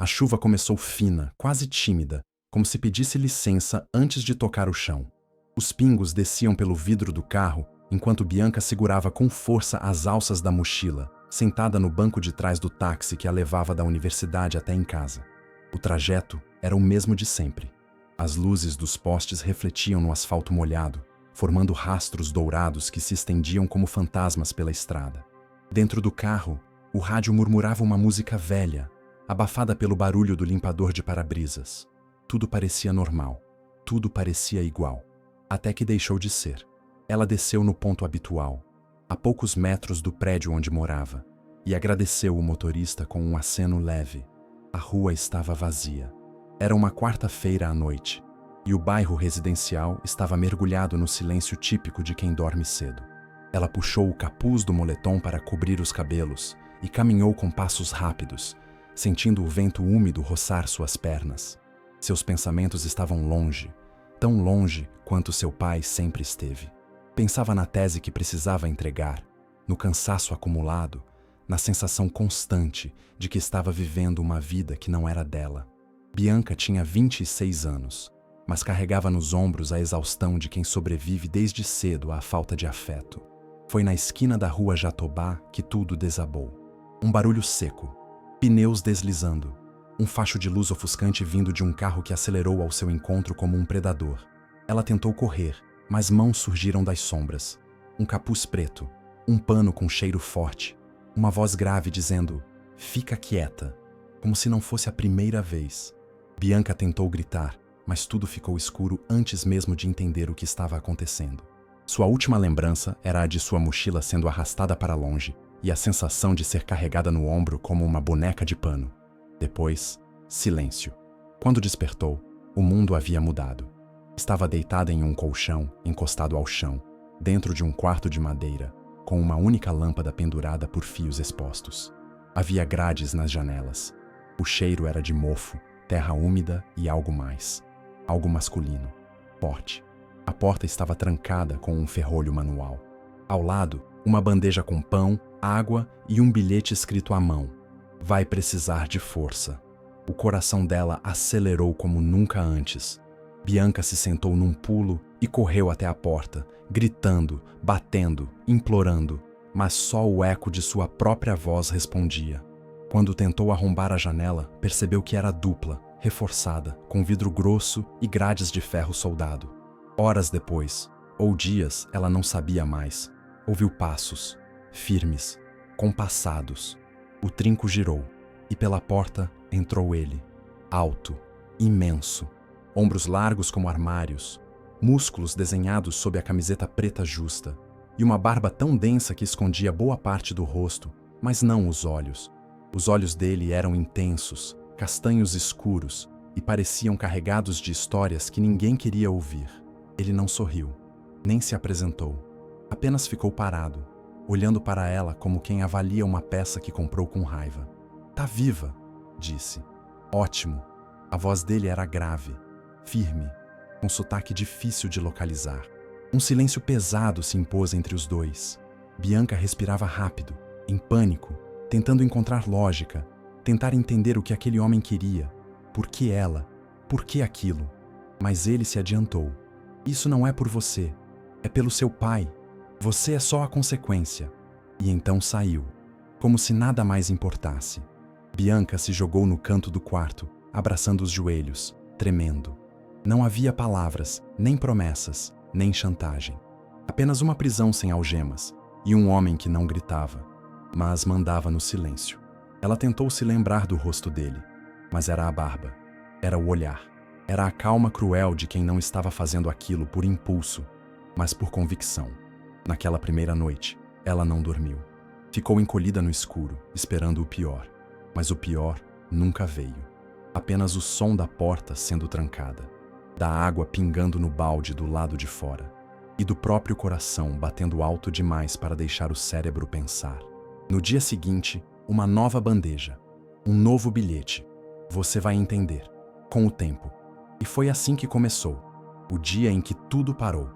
A chuva começou fina, quase tímida, como se pedisse licença antes de tocar o chão. Os pingos desciam pelo vidro do carro, enquanto Bianca segurava com força as alças da mochila, sentada no banco de trás do táxi que a levava da universidade até em casa. O trajeto era o mesmo de sempre. As luzes dos postes refletiam no asfalto molhado, formando rastros dourados que se estendiam como fantasmas pela estrada. Dentro do carro, o rádio murmurava uma música velha, abafada pelo barulho do limpador de para-brisas. Tudo parecia normal, tudo parecia igual, até que deixou de ser. Ela desceu no ponto habitual, a poucos metros do prédio onde morava, e agradeceu o motorista com um aceno leve. A rua estava vazia. Era uma quarta-feira à noite, e o bairro residencial estava mergulhado no silêncio típico de quem dorme cedo. Ela puxou o capuz do moletom para cobrir os cabelos e caminhou com passos rápidos, sentindo o vento úmido roçar suas pernas. Seus pensamentos estavam longe, tão longe quanto seu pai sempre esteve. Pensava na tese que precisava entregar, no cansaço acumulado, na sensação constante de que estava vivendo uma vida que não era dela. Bianca tinha 26 anos, mas carregava nos ombros a exaustão de quem sobrevive desde cedo à falta de afeto. Foi na esquina da rua Jatobá que tudo desabou. Um barulho seco, pneus deslizando, um facho de luz ofuscante vindo de um carro que acelerou ao seu encontro como um predador. Ela tentou correr, mas mãos surgiram das sombras. Um capuz preto, um pano com cheiro forte, uma voz grave dizendo: "Fica quieta", como se não fosse a primeira vez. Bianca tentou gritar, mas tudo ficou escuro antes mesmo de entender o que estava acontecendo. Sua última lembrança era a de sua mochila sendo arrastada para longe e a sensação de ser carregada no ombro como uma boneca de pano. Depois, silêncio. Quando despertou, o mundo havia mudado. Estava deitada em um colchão, encostado ao chão, dentro de um quarto de madeira, com uma única lâmpada pendurada por fios expostos. Havia grades nas janelas. O cheiro era de mofo, terra úmida e algo mais. Algo masculino, forte. A porta estava trancada com um ferrolho manual. Ao lado, uma bandeja com pão, água e um bilhete escrito à mão: "Vai precisar de força." O coração dela acelerou como nunca antes. Bianca se sentou num pulo e correu até a porta, gritando, batendo, implorando, mas só o eco de sua própria voz respondia. Quando tentou arrombar a janela, percebeu que era dupla, reforçada, com vidro grosso e grades de ferro soldado. Horas depois, ou dias, ela não sabia mais, ouviu passos, firmes, compassados. O trinco girou, e pela porta entrou ele, alto, imenso, ombros largos como armários, músculos desenhados sob a camiseta preta justa, e uma barba tão densa que escondia boa parte do rosto, mas não os olhos. Os olhos dele eram intensos, castanhos escuros, e pareciam carregados de histórias que ninguém queria ouvir. Ele não sorriu, nem se apresentou. Apenas ficou parado, olhando para ela como quem avalia uma peça que comprou com raiva. "Tá viva", disse. "Ótimo." A voz dele era grave, firme, com sotaque difícil de localizar. Um silêncio pesado se impôs entre os dois. Bianca respirava rápido, em pânico, tentando encontrar lógica, tentar entender o que aquele homem queria. Por que ela? Por que aquilo? Mas ele se adiantou. "Isso não é por você. É pelo seu pai. Você é só a consequência." E então saiu, como se nada mais importasse. Bianca se jogou no canto do quarto, abraçando os joelhos, tremendo. Não havia palavras, nem promessas, nem chantagem. Apenas uma prisão sem algemas e um homem que não gritava, mas mandava no silêncio. Ela tentou se lembrar do rosto dele, mas era a barba, era o olhar, era a calma cruel de quem não estava fazendo aquilo por impulso, mas por convicção. Naquela primeira noite, ela não dormiu. Ficou encolhida no escuro, esperando o pior. Mas o pior nunca veio. Apenas o som da porta sendo trancada, da água pingando no balde do lado de fora, e do próprio coração batendo alto demais para deixar o cérebro pensar. No dia seguinte, uma nova bandeja, um novo bilhete. "Você vai entender, com o tempo." E foi assim que começou. O dia em que tudo parou.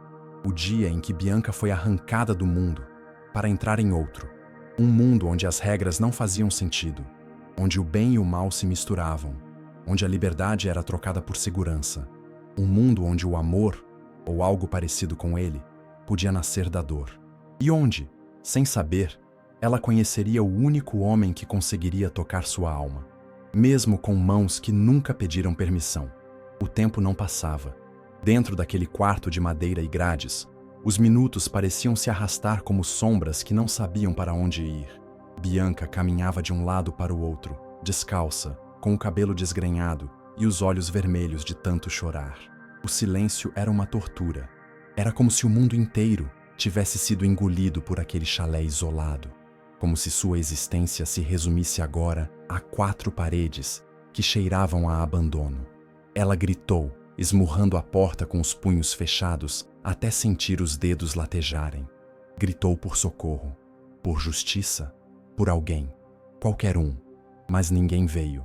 O dia em que Bianca foi arrancada do mundo para entrar em outro. Um mundo onde as regras não faziam sentido. onde o bem e o mal se misturavam, onde a liberdade era trocada por segurança, um mundo onde o amor, ou algo parecido com ele, podia nascer da dor. E onde, sem saber, ela conheceria o único homem que conseguiria tocar sua alma, mesmo com mãos que nunca pediram permissão. O tempo não passava. Dentro daquele quarto de madeira e grades, os minutos pareciam se arrastar como sombras que não sabiam para onde ir. Bianca caminhava de um lado para o outro, descalça, com o cabelo desgrenhado e os olhos vermelhos de tanto chorar. O silêncio era uma tortura. Era como se o mundo inteiro tivesse sido engolido por aquele chalé isolado, como se sua existência se resumisse agora a 4 paredes que cheiravam a abandono. Ela gritou, esmurrando a porta com os punhos fechados até sentir os dedos latejarem. Gritou por socorro, por justiça, por alguém, qualquer um, mas ninguém veio,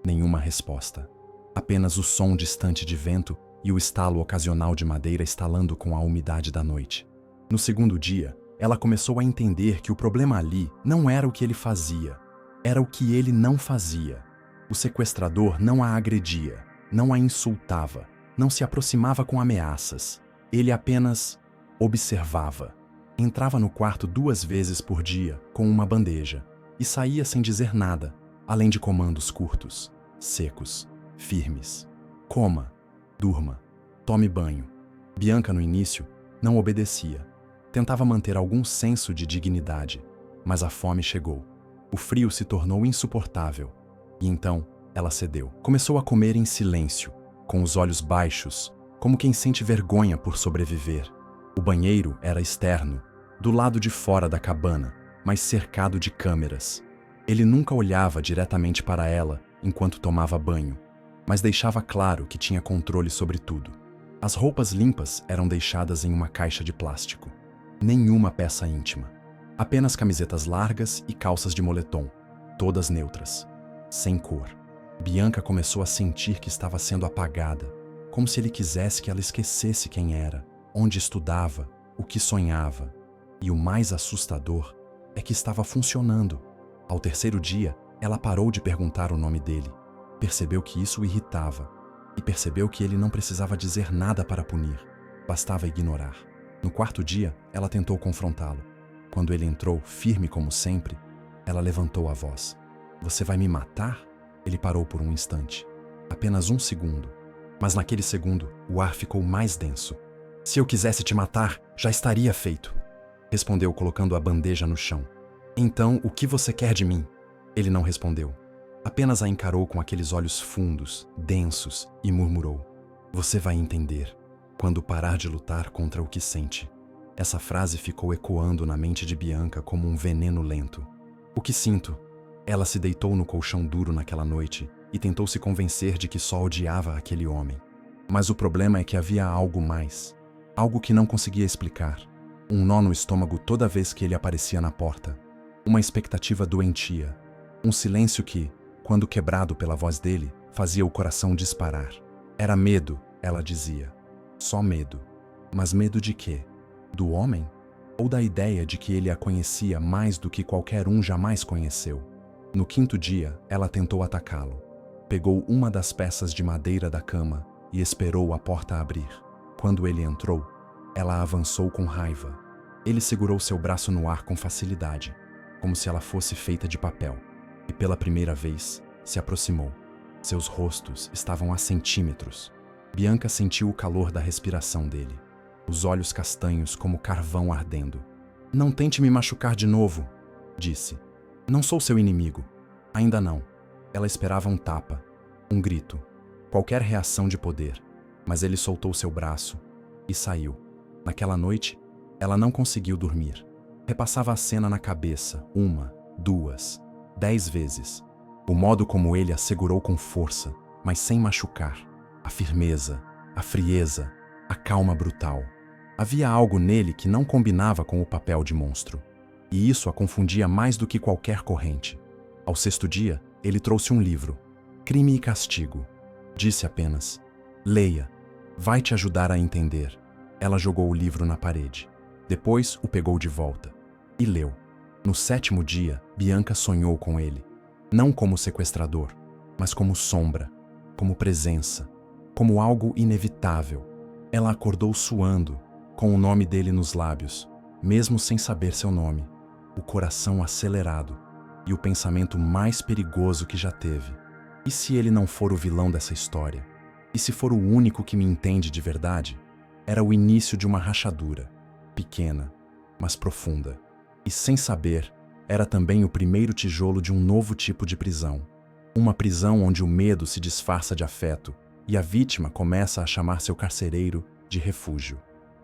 nenhuma resposta. Apenas o som distante de vento e o estalo ocasional de madeira estalando com a umidade da noite. No segundo dia, ela começou a entender que o problema ali não era o que ele fazia, era o que ele não fazia. O sequestrador não a agredia, não a insultava, não se aproximava com ameaças. Ele apenas observava. Entrava no quarto 2 vezes por dia com uma bandeja e saía sem dizer nada, além de comandos curtos, secos, firmes. Coma, durma, tome banho. Bianca, no início, não obedecia. Tentava manter algum senso de dignidade, mas a fome chegou. O frio se tornou insuportável. E então, ela cedeu. Começou a comer em silêncio, com os olhos baixos, como quem sente vergonha por sobreviver. O banheiro era externo, do lado de fora da cabana, mas cercado de câmeras. Ele nunca olhava diretamente para ela enquanto tomava banho, mas deixava claro que tinha controle sobre tudo. As roupas limpas eram deixadas em uma caixa de plástico. Nenhuma peça íntima. Apenas camisetas largas e calças de moletom, todas neutras, sem cor. Bianca começou a sentir que estava sendo apagada, como se ele quisesse que ela esquecesse quem era, onde estudava, o que sonhava. E o mais assustador é que estava funcionando. Ao 3º dia, ela parou de perguntar o nome dele. Percebeu que isso o irritava e percebeu que ele não precisava dizer nada para punir, bastava ignorar. No 4º dia, ela tentou confrontá-lo. Quando ele entrou, firme como sempre, ela levantou a voz. "Você vai me matar?" Ele parou por um instante. Apenas 1 segundo. Mas naquele segundo, o ar ficou mais denso. "Se eu quisesse te matar, já estaria feito", respondeu colocando a bandeja no chão. "Então, o que você quer de mim?" Ele não respondeu. Apenas a encarou com aqueles olhos fundos, densos, e murmurou: "Você vai entender, quando parar de lutar contra o que sente." Essa frase ficou ecoando na mente de Bianca como um veneno lento. "O que sinto?" Ela se deitou no colchão duro naquela noite e tentou se convencer de que só odiava aquele homem. Mas o problema é que havia algo mais. Algo que não conseguia explicar. Um nó no estômago toda vez que ele aparecia na porta. Uma expectativa doentia. Um silêncio que, quando quebrado pela voz dele, fazia o coração disparar. Era medo, ela dizia. Só medo. Mas medo de quê? Do homem? Ou da ideia de que ele a conhecia mais do que qualquer um jamais conheceu? No 5º dia, ela tentou atacá-lo. Pegou uma das peças de madeira da cama e esperou a porta abrir. Quando ele entrou, ela avançou com raiva. Ele segurou seu braço no ar com facilidade, como se ela fosse feita de papel. E pela primeira vez, se aproximou. Seus rostos estavam a centímetros. Bianca sentiu o calor da respiração dele. Os olhos castanhos como carvão ardendo. "Não tente me machucar de novo", disse. "Não sou seu inimigo." Ainda não. Ela esperava um tapa, um grito, qualquer reação de poder. Mas ele soltou seu braço e saiu. Naquela noite, ela não conseguiu dormir. Repassava a cena na cabeça 1, 2, 10 vezes. O modo como ele a segurou com força, mas sem machucar. A firmeza, a frieza, a calma brutal. Havia algo nele que não combinava com o papel de monstro. E isso a confundia mais do que qualquer corrente. Ao 6º dia, ele trouxe um livro. Crime e Castigo. Disse apenas: "Leia. Vai te ajudar a entender." Ela jogou o livro na parede. Depois o pegou de volta. E leu. No 7º dia, Bianca sonhou com ele. Não como sequestrador, mas como sombra, como presença, como algo inevitável. Ela acordou suando, com o nome dele nos lábios, mesmo sem saber seu nome, o coração acelerado e o pensamento mais perigoso que já teve. E se ele não for o vilão dessa história? E se for o único que me entende de verdade? Era o início de uma rachadura, pequena, mas profunda. E sem saber, era também o primeiro tijolo de um novo tipo de prisão. Uma prisão onde o medo se disfarça de afeto e a vítima começa a chamar seu carcereiro de refúgio.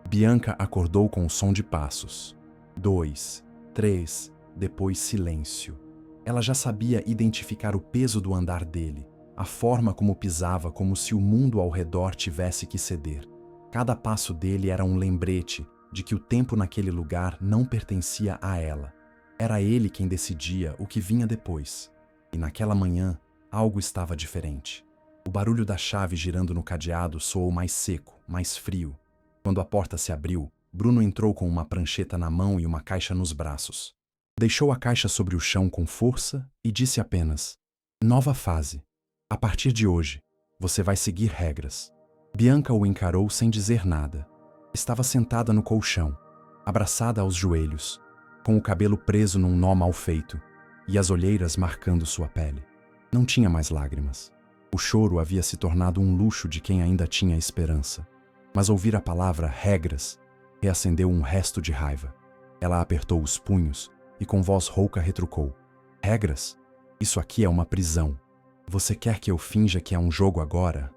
Bianca acordou com o som de passos. 2, 3, depois silêncio. Ela já sabia identificar o peso do andar dele, a forma como pisava, como se o mundo ao redor tivesse que ceder. Cada passo dele era um lembrete de que o tempo naquele lugar não pertencia a ela. Era ele quem decidia o que vinha depois. E naquela manhã, algo estava diferente. O barulho da chave girando no cadeado soou mais seco, mais frio. Quando a porta se abriu, Bruno entrou com uma prancheta na mão e uma caixa nos braços. Deixou a caixa sobre o chão com força e disse apenas: "Nova fase. A partir de hoje, você vai seguir regras." Bianca o encarou sem dizer nada. Estava sentada no colchão, abraçada aos joelhos, com o cabelo preso num nó mal feito e as olheiras marcando sua pele. Não tinha mais lágrimas. O choro havia se tornado um luxo de quem ainda tinha esperança. Mas ouvir a palavra regras reacendeu um resto de raiva. Ela apertou os punhos e com voz rouca retrucou: "Regras? Isso aqui é uma prisão. Você quer que eu finja que é um jogo agora?"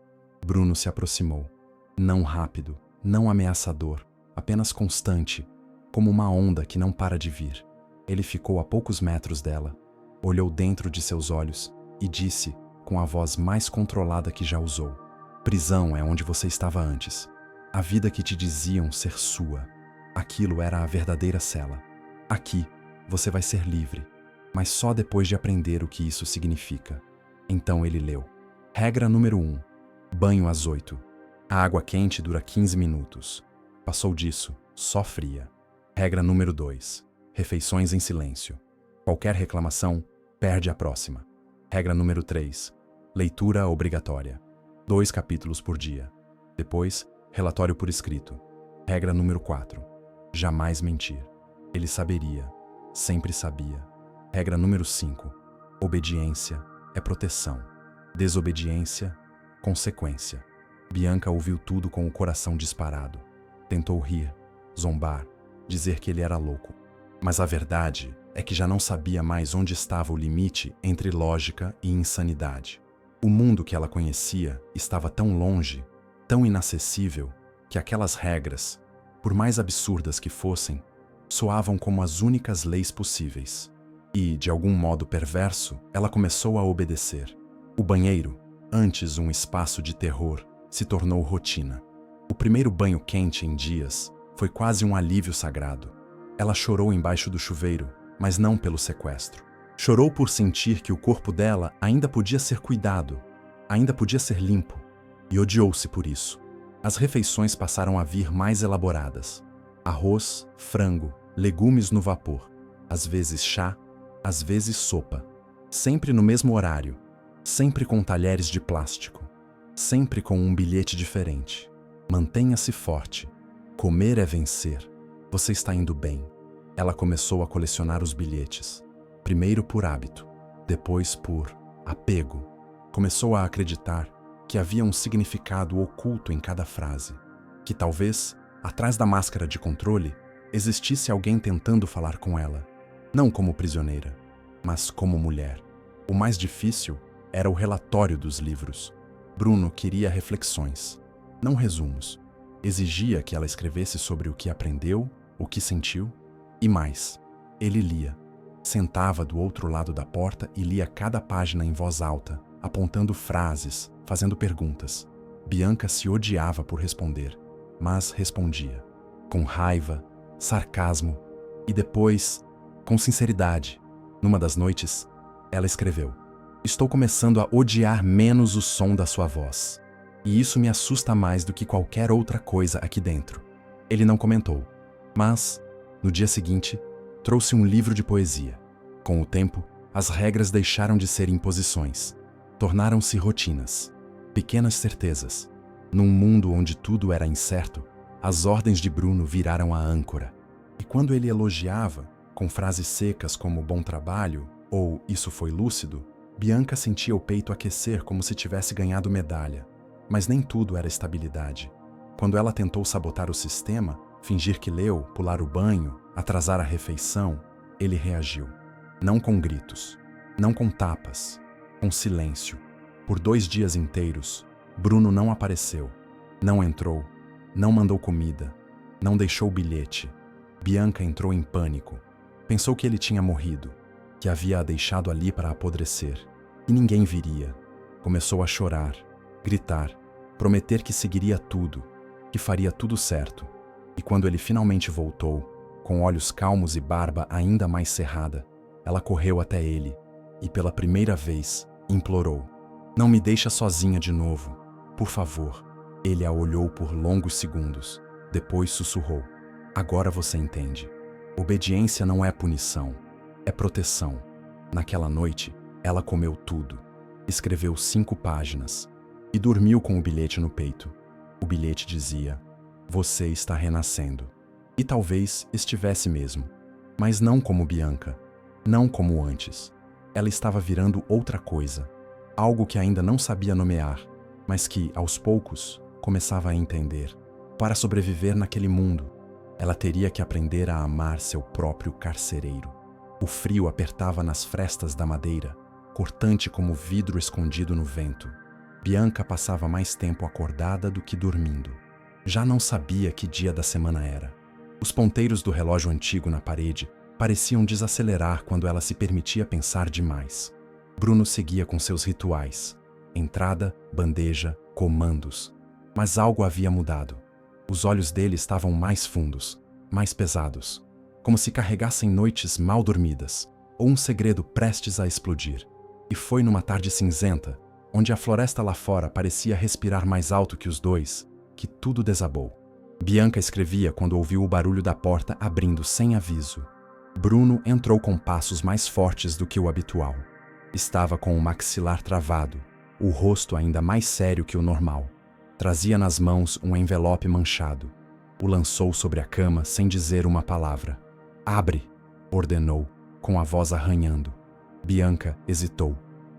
Bruno se aproximou. Não rápido, não ameaçador, apenas constante, como uma onda que não para de vir. Ele ficou a poucos metros dela, olhou dentro de seus olhos e disse, com a voz mais controlada que já usou: "Prisão é onde você estava antes. A vida que te diziam ser sua. Aquilo era a verdadeira cela. Aqui, você vai ser livre, mas só depois de aprender o que isso significa." Então ele leu. Regra número 1. Banho às 8. A água quente dura 15 minutos. Passou disso, só fria. Regra número 2. Refeições em silêncio. Qualquer reclamação, perde a próxima. Regra número 3. Leitura obrigatória. 2 capítulos por dia. Depois, relatório por escrito. Regra número 4. Jamais mentir. Ele saberia. Sempre sabia. Regra número 5. Obediência é proteção. Desobediência, consequência. Bianca ouviu tudo com o coração disparado. Tentou rir, zombar, dizer que ele era louco. Mas a verdade é que já não sabia mais onde estava o limite entre lógica e insanidade. O mundo que ela conhecia estava tão longe, tão inacessível, que aquelas regras, por mais absurdas que fossem, soavam como as únicas leis possíveis. E, de algum modo perverso, ela começou a obedecer. O banheiro, antes um espaço de terror, se tornou rotina. O primeiro banho quente em dias foi quase um alívio sagrado. Ela chorou embaixo do chuveiro, mas não pelo sequestro. Chorou por sentir que o corpo dela ainda podia ser cuidado, ainda podia ser limpo, e odiou-se por isso. As refeições passaram a vir mais elaboradas. Arroz, frango, legumes no vapor, às vezes chá, às vezes sopa. Sempre no mesmo horário, sempre com talheres de plástico, sempre com um bilhete diferente. Mantenha-se forte. Comer é vencer. Você está indo bem. Ela começou a colecionar os bilhetes. Primeiro por hábito, depois por apego. Começou a acreditar que havia um significado oculto em cada frase. Que talvez, atrás da máscara de controle, existisse alguém tentando falar com ela. Não como prisioneira, mas como mulher. O mais difícil era o relatório dos livros. Bruno queria reflexões, não resumos. Exigia que ela escrevesse sobre o que aprendeu, o que sentiu e mais. Ele lia. Sentava do outro lado da porta e lia cada página em voz alta, apontando frases, fazendo perguntas. Bianca se odiava por responder, mas respondia. Com raiva, sarcasmo e depois, com sinceridade. Numa das noites, ela escreveu: "Estou começando a odiar menos o som da sua voz. E isso me assusta mais do que qualquer outra coisa aqui dentro." Ele não comentou, mas, no dia seguinte, trouxe um livro de poesia. Com o tempo, As regras deixaram de ser imposições. Tornaram-se rotinas, pequenas certezas. Num mundo onde tudo era incerto, as ordens de Bruno viraram a âncora. E quando ele elogiava, com frases secas como bom trabalho ou isso foi lúcido, Bianca sentia o peito aquecer como se tivesse ganhado medalha. Mas nem tudo era estabilidade. Quando ela tentou sabotar o sistema, fingir que leu, pular o banho, atrasar a refeição, ele reagiu. Não com gritos, não com tapas, com silêncio. Por 2 dias inteiros, Bruno não apareceu, não entrou, não mandou comida, não deixou bilhete. Bianca entrou em pânico. Pensou que ele tinha morrido, que havia a deixado ali para apodrecer. E ninguém viria. Começou a chorar, gritar, prometer que seguiria tudo, que faria tudo certo. E quando ele finalmente voltou, com olhos calmos e barba ainda mais cerrada, ela correu até ele e, pela primeira vez, implorou: "Não me deixa sozinha de novo, por favor." Ele a olhou por longos segundos, depois sussurrou: "Agora você entende. Obediência não é punição, é proteção." Naquela noite, ela comeu tudo, escreveu 5 páginas e dormiu com o bilhete no peito. O bilhete dizia: "Você está renascendo." E talvez estivesse mesmo, mas não como Bianca, não como antes. Ela estava virando outra coisa, algo que ainda não sabia nomear, mas que, aos poucos, começava a entender. Para sobreviver naquele mundo, ela teria que aprender a amar seu próprio carcereiro. O frio apertava nas frestas da madeira, cortante como vidro escondido no vento. Bianca passava mais tempo acordada do que dormindo. Já não sabia que dia da semana era. Os ponteiros do relógio antigo na parede pareciam desacelerar quando ela se permitia pensar demais. Bruno seguia com seus rituais: entrada, bandeja, comandos. Mas algo havia mudado. Os olhos dele estavam mais fundos, mais pesados, como se carregassem noites mal dormidas, ou um segredo prestes a explodir. E foi numa tarde cinzenta, onde a floresta lá fora parecia respirar mais alto que os dois, que tudo desabou. Bianca escrevia quando ouviu o barulho da porta abrindo sem aviso. Bruno entrou com passos mais fortes do que o habitual. Estava com o maxilar travado, o rosto ainda mais sério que o normal. Trazia nas mãos um envelope manchado. O lançou sobre a cama sem dizer uma palavra. "Abre!" ordenou, com a voz arranhando. Bianca hesitou.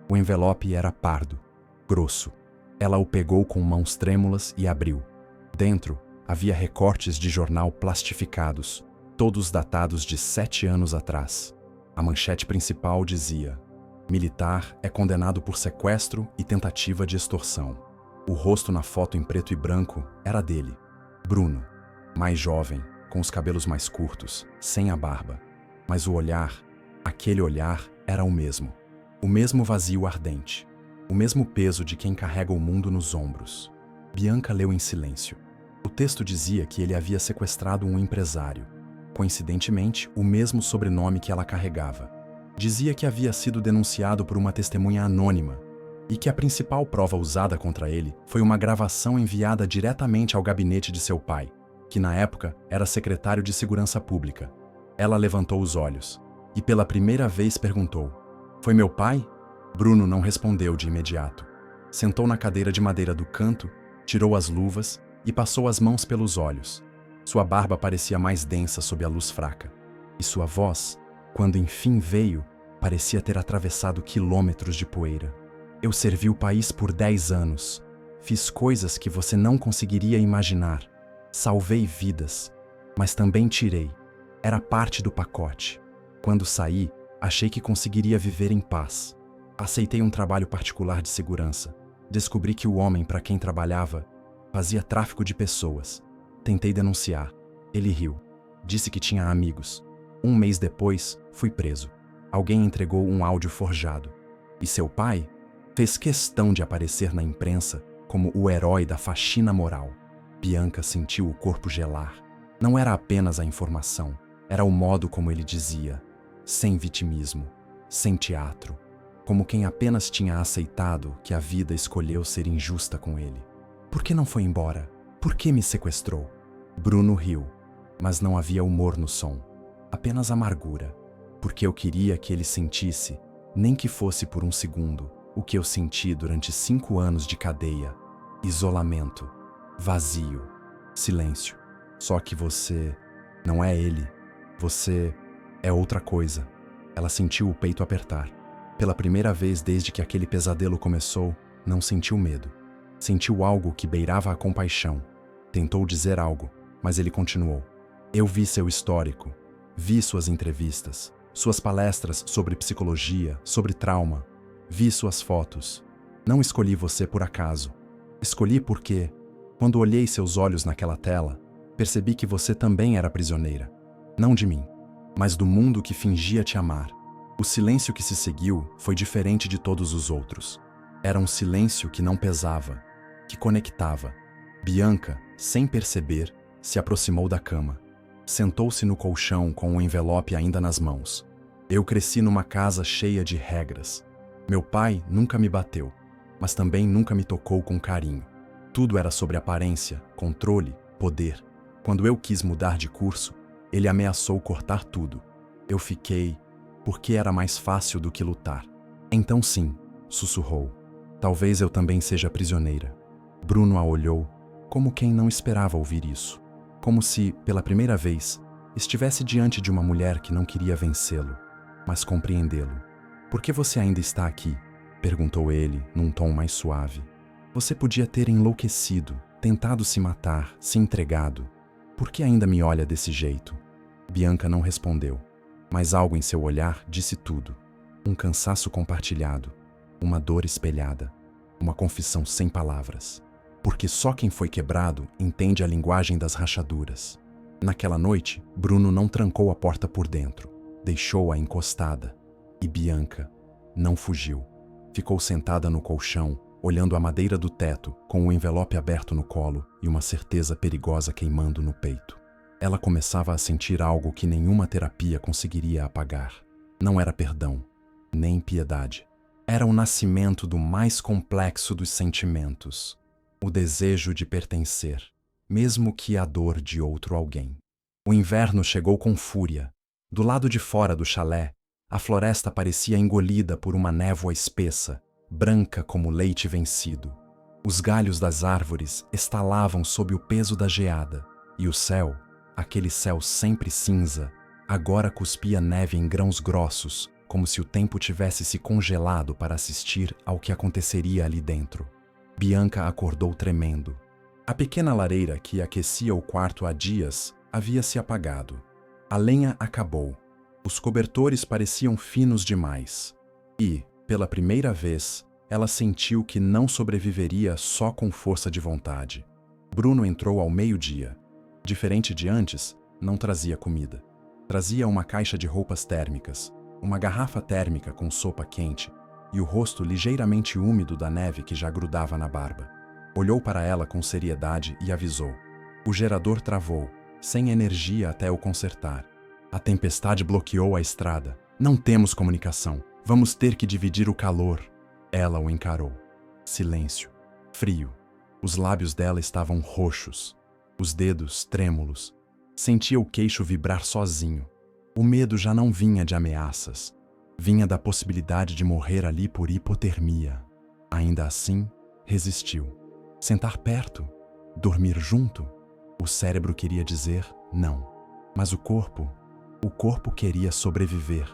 O envelope era pardo, grosso. Ela o pegou com mãos trêmulas e abriu. Dentro havia recortes de jornal plastificados, todos datados de 7 anos atrás. A manchete principal dizia: "Militar é condenado por sequestro e tentativa de extorsão." O rosto na foto em preto e branco era dele, Bruno, mais jovem, com os cabelos mais curtos, sem a barba. Mas o olhar, aquele olhar, era o mesmo vazio ardente, o mesmo peso de quem carrega o mundo nos ombros. Bianca leu em silêncio. O texto dizia que ele havia sequestrado um empresário, coincidentemente o mesmo sobrenome que ela carregava. Dizia que havia sido denunciado por uma testemunha anônima e que a principal prova usada contra ele foi uma gravação enviada diretamente ao gabinete de seu pai, que na época era secretário de Segurança Pública. Ela levantou os olhos e pela primeira vez perguntou: "Foi meu pai?" Bruno não respondeu de imediato. Sentou na cadeira de madeira do canto, tirou as luvas e passou as mãos pelos olhos. Sua barba parecia mais densa sob a luz fraca. E sua voz, quando enfim veio, parecia ter atravessado quilômetros de poeira. "Eu servi o país por 10 anos. Fiz coisas que você não conseguiria imaginar. Salvei vidas, mas também tirei. Era parte do pacote. Quando saí, achei que conseguiria viver em paz. Aceitei um trabalho particular de segurança. Descobri que o homem para quem trabalhava fazia tráfico de pessoas. Tentei denunciar. Ele riu. Disse que tinha amigos. 1 mês depois, fui preso. Alguém entregou um áudio forjado. E seu pai fez questão de aparecer na imprensa como o herói da faxina moral." Bianca sentiu o corpo gelar. Não era apenas a informação, era o modo como ele dizia, sem vitimismo, sem teatro, como quem apenas tinha aceitado que a vida escolheu ser injusta com ele. "Por que não foi embora? Por que me sequestrou?" Bruno riu, mas não havia humor no som, apenas amargura. "Porque eu queria que ele sentisse, Nem que fosse por um segundo, o que eu senti durante 5 anos de cadeia. Isolamento, vazio, silêncio. Só que você não é ele. Você é outra coisa. Ela sentiu o peito apertar. Pela primeira vez desde que aquele pesadelo começou, não sentiu medo. Sentiu algo que beirava a compaixão. Tentou dizer algo, mas ele continuou. Eu vi seu histórico. Vi suas entrevistas, suas palestras sobre psicologia, sobre trauma. Vi suas fotos. Não escolhi você por acaso. Escolhi porque, quando olhei seus olhos naquela tela, percebi que você também era prisioneira. Não de mim, mas do mundo que fingia te amar. O silêncio que se seguiu foi diferente de todos os outros. Era um silêncio que não pesava, que conectava. Bianca, sem perceber, se aproximou da cama. Sentou-se no colchão com o envelope ainda nas mãos. Eu cresci numa casa cheia de regras. Meu pai nunca me bateu, mas também nunca me tocou com carinho. Tudo era sobre aparência, controle, poder. Quando eu quis mudar de curso, ele ameaçou cortar tudo. Eu fiquei, porque era mais fácil do que lutar. Então sim, sussurrou. Talvez eu também seja prisioneira. Bruno a olhou, como quem não esperava ouvir isso. Como se, pela primeira vez, estivesse diante de uma mulher que não queria vencê-lo, mas compreendê-lo. Por que você ainda está aqui? Perguntou ele, num tom mais suave. Você podia ter enlouquecido, tentado se matar, se entregado. Por que ainda me olha desse jeito? Bianca não respondeu, mas algo em seu olhar disse tudo. Um cansaço compartilhado, uma dor espelhada, uma confissão sem palavras. Porque só quem foi quebrado entende a linguagem das rachaduras. Naquela noite, Bruno não trancou a porta por dentro, deixou-a encostada. E Bianca não fugiu. Ficou sentada no colchão, olhando a madeira do teto, com o envelope aberto no colo e uma certeza perigosa queimando no peito. Ela começava a sentir algo que nenhuma terapia conseguiria apagar. Não era perdão, nem piedade. Era o nascimento do mais complexo dos sentimentos. O desejo de pertencer, mesmo que a dor de outro alguém. O inverno chegou com fúria. Do lado de fora do chalé, a floresta parecia engolida por uma névoa espessa, branca como leite vencido. Os galhos das árvores estalavam sob o peso da geada, e o céu, aquele céu sempre cinza, agora cuspia neve em grãos grossos, como se o tempo tivesse se congelado para assistir ao que aconteceria ali dentro. Bianca acordou tremendo. A pequena lareira que aquecia o quarto há dias havia se apagado. A lenha acabou. Os cobertores pareciam finos demais. E, pela primeira vez, ela sentiu que não sobreviveria só com força de vontade. Bruno entrou ao meio-dia. Diferente de antes, não trazia comida. Trazia uma caixa de roupas térmicas, uma garrafa térmica com sopa quente e o rosto ligeiramente úmido da neve que já grudava na barba. Olhou para ela com seriedade e avisou. O gerador travou, sem energia até o consertar. A tempestade bloqueou a estrada. Não temos comunicação. Vamos ter que dividir o calor. Ela o encarou. Silêncio. Frio. Os lábios dela estavam roxos. Os dedos trêmulos. Sentia o queixo vibrar sozinho. O medo já não vinha de ameaças. Vinha da possibilidade de morrer ali por hipotermia. Ainda assim, resistiu. Sentar perto? Dormir junto? O cérebro queria dizer não. Mas o corpo queria sobreviver.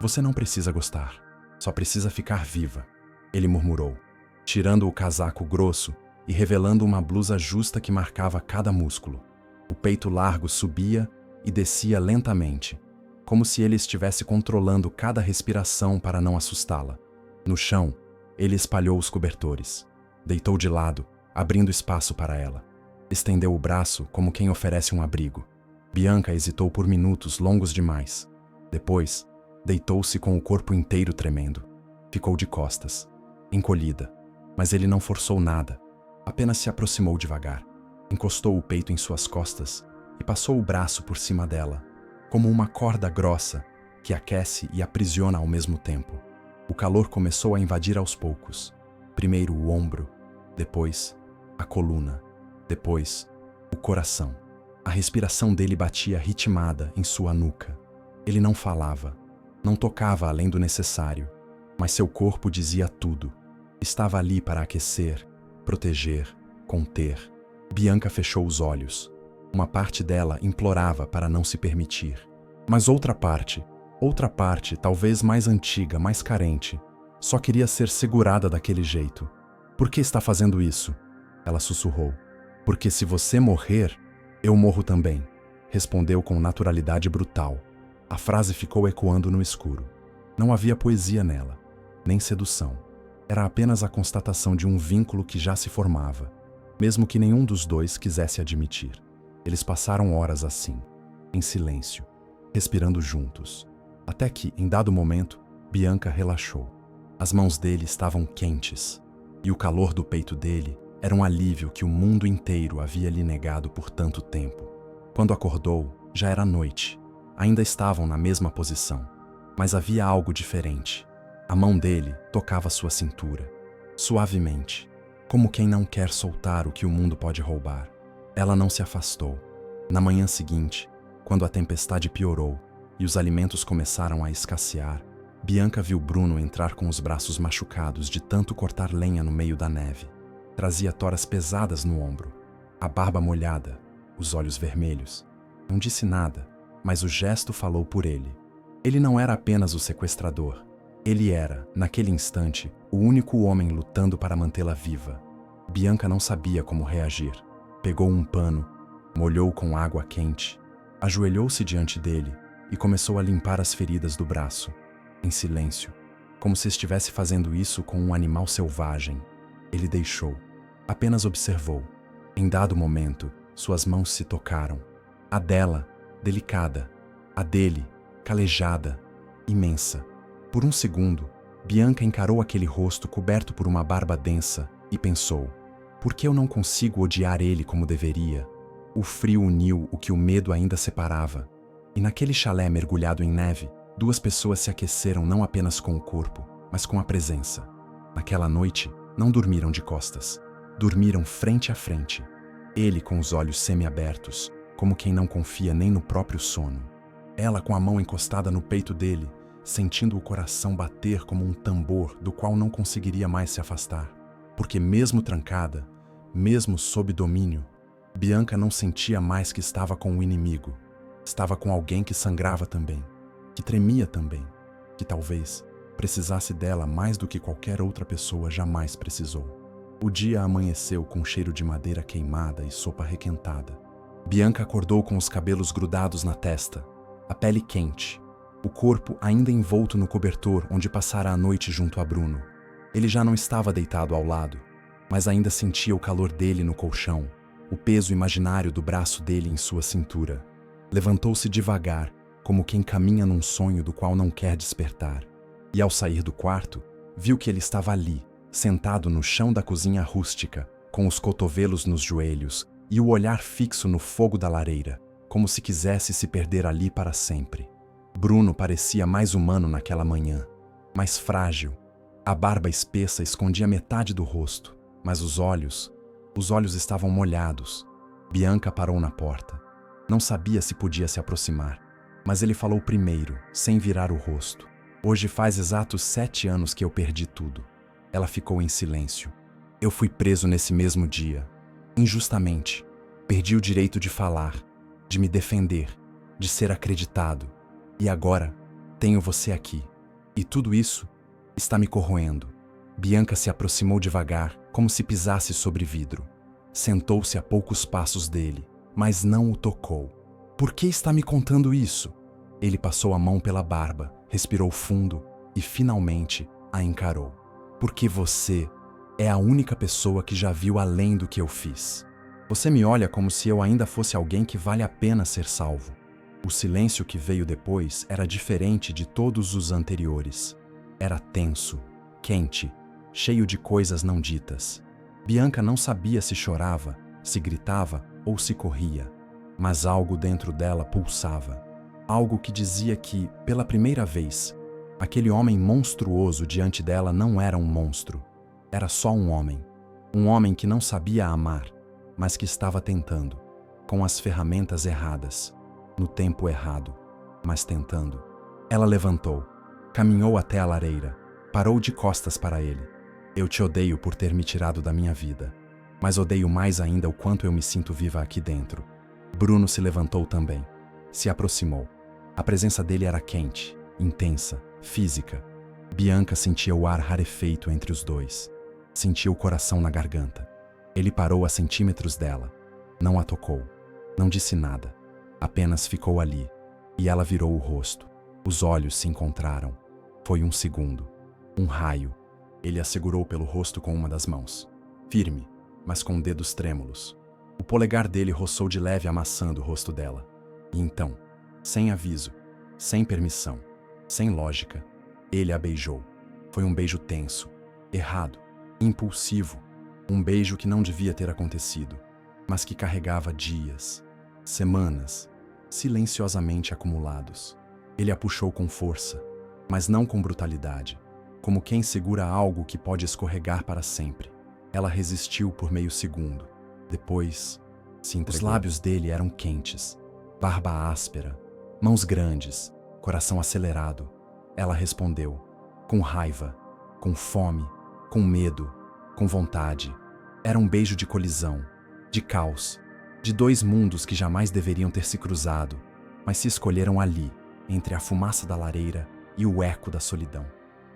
Você não precisa gostar. Só precisa ficar viva. Ele murmurou, tirando o casaco grosso e revelando uma blusa justa que marcava cada músculo. O peito largo subia e descia lentamente, como se ele estivesse controlando cada respiração para não assustá-la. No chão, ele espalhou os cobertores. Deitou de lado, abrindo espaço para ela. Estendeu o braço como quem oferece um abrigo. Bianca hesitou por minutos longos demais. Depois, deitou-se com o corpo inteiro tremendo. Ficou de costas, encolhida, mas ele não forçou nada. Apenas se aproximou devagar. Encostou o peito em suas costas e passou o braço por cima dela, como uma corda grossa que aquece e aprisiona ao mesmo tempo. O calor começou a invadir aos poucos. Primeiro o ombro, depois a coluna, depois o coração. A respiração dele batia ritmada em sua nuca. Ele não falava, não tocava além do necessário. mas seu corpo dizia tudo. Estava ali para aquecer, proteger, conter. Bianca fechou os olhos. Uma parte dela implorava para não se permitir. Mas outra parte, talvez mais antiga, mais carente, só queria ser segurada daquele jeito. Por que está fazendo isso? Ela sussurrou. Porque se você morrer, eu morro também, respondeu com naturalidade brutal. A frase ficou ecoando no escuro. Não havia poesia nela, nem sedução. Era apenas a constatação de um vínculo que já se formava, mesmo que nenhum dos dois quisesse admitir. Eles passaram horas assim, em silêncio, respirando juntos, até que, em dado momento, Bianca relaxou. As mãos dele estavam quentes, e o calor do peito dele era um alívio que o mundo inteiro havia lhe negado por tanto tempo. Quando acordou, já era noite. Ainda estavam na mesma posição, mas havia algo diferente. A mão dele tocava sua cintura, suavemente, como quem não quer soltar o que o mundo pode roubar. Ela não se afastou. Na manhã seguinte, quando a tempestade piorou e os alimentos começaram a escassear, Bianca viu Bruno entrar com os braços machucados de tanto cortar lenha no meio da neve. Trazia toras pesadas no ombro, a barba molhada, os olhos vermelhos. Não disse nada, mas o gesto falou por ele. Ele não era apenas o sequestrador. Ele era, naquele instante, o único homem lutando para mantê-la viva. Bianca não sabia como reagir. Pegou um pano, molhou com água quente, ajoelhou-se diante dele e começou a limpar as feridas do braço, em silêncio, como se estivesse fazendo isso com um animal selvagem. Ele deixou, apenas observou. Em dado momento, suas mãos se tocaram. A dela, delicada, a dele, calejada, imensa. Por um segundo, Bianca encarou aquele rosto coberto por uma barba densa e pensou: por que eu não consigo odiar ele como deveria? O frio uniu o que o medo ainda separava. E naquele chalé mergulhado em neve, duas pessoas se aqueceram não apenas com o corpo, mas com a presença. Naquela noite, não dormiram de costas. Dormiram frente a frente. Ele com os olhos semiabertos, como quem não confia nem no próprio sono. Ela com a mão encostada no peito dele, sentindo o coração bater como um tambor do qual não conseguiria mais se afastar. Porque mesmo trancada, mesmo sob domínio, Bianca não sentia mais que estava com um inimigo. Estava com alguém que sangrava também, que tremia também, que talvez precisasse dela mais do que qualquer outra pessoa jamais precisou. O dia amanheceu com cheiro de madeira queimada e sopa requentada. Bianca acordou com os cabelos grudados na testa, a pele quente, o corpo ainda envolto no cobertor onde passara a noite junto a Bruno. Ele já não estava deitado ao lado, mas ainda sentia o calor dele no colchão, o peso imaginário do braço dele em sua cintura. Levantou-se devagar, como quem caminha num sonho do qual não quer despertar. E ao sair do quarto, viu que ele estava ali, sentado no chão da cozinha rústica, com os cotovelos nos joelhos e o olhar fixo no fogo da lareira, como se quisesse se perder ali para sempre. Bruno parecia mais humano naquela manhã, mais frágil. A barba espessa escondia metade do rosto, mas os olhos estavam molhados. Bianca parou na porta. Não sabia se podia se aproximar, mas ele falou primeiro, sem virar o rosto. Hoje faz exatos 7 anos que eu perdi tudo. Ela ficou em silêncio. Eu fui preso nesse mesmo dia, injustamente. Perdi o direito de falar, de me defender, de ser acreditado. E agora, tenho você aqui. E tudo isso está me corroendo. Bianca se aproximou devagar, como se pisasse sobre vidro. Sentou-se a poucos passos dele, mas não o tocou. Por que está me contando isso? Ele passou a mão pela barba, respirou fundo e, finalmente, a encarou. Porque você é a única pessoa que já viu além do que eu fiz. Você me olha como se eu ainda fosse alguém que vale a pena ser salvo. O silêncio que veio depois era diferente de todos os anteriores. Era tenso, quente, cheio de coisas não ditas. Bianca não sabia se chorava, se gritava ou se corria, mas algo dentro dela pulsava. Algo que dizia que, pela primeira vez, aquele homem monstruoso diante dela não era um monstro. Era só um homem. Um homem que não sabia amar, mas que estava tentando, com as ferramentas erradas, no tempo errado, mas tentando. Ela levantou, caminhou até a lareira, Parou de costas para ele. Eu te odeio por ter me tirado da minha vida. Mas odeio mais ainda o quanto eu me sinto viva aqui dentro. Bruno se levantou também. Se aproximou. A presença dele era quente, intensa, física. Bianca sentia o ar rarefeito entre os dois. Sentia o coração na garganta. Ele parou a centímetros dela. Não a tocou. Não disse nada. Apenas ficou ali. E ela virou o rosto. Os olhos se encontraram. Foi um segundo. Um raio. Ele a segurou pelo rosto com uma das mãos. Firme, mas com dedos trêmulos. O polegar dele roçou de leve amassando o rosto dela. E então, sem aviso, sem permissão, sem lógica, ele a beijou. Foi um beijo tenso, errado, impulsivo. Um beijo que não devia ter acontecido, mas que carregava dias, semanas, silenciosamente acumulados. Ele a puxou com força, mas não com brutalidade, como quem segura algo que pode escorregar para sempre. Ela resistiu por meio segundo. Depois, se entregou. Os lábios dele eram quentes, barba áspera, mãos grandes, coração acelerado. Ela respondeu, com raiva, com fome, com medo, com vontade. Era um beijo de colisão, de caos, de dois mundos que jamais deveriam ter se cruzado, mas se escolheram ali, entre a fumaça da lareira e o eco da solidão.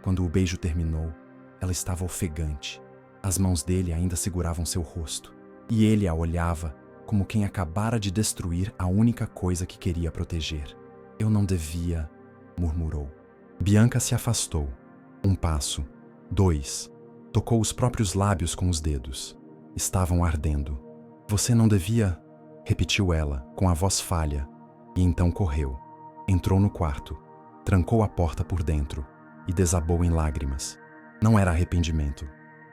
Quando o beijo terminou, ela estava ofegante. As mãos dele ainda seguravam seu rosto, e ele a olhava como quem acabara de destruir a única coisa que queria proteger. Eu não devia, murmurou. Bianca se afastou. Um passo, dois. Tocou os próprios lábios com os dedos. Estavam ardendo. Você não devia, repetiu ela, com a voz falha, e então correu. Entrou no quarto, trancou a porta por dentro e desabou em lágrimas. Não era arrependimento,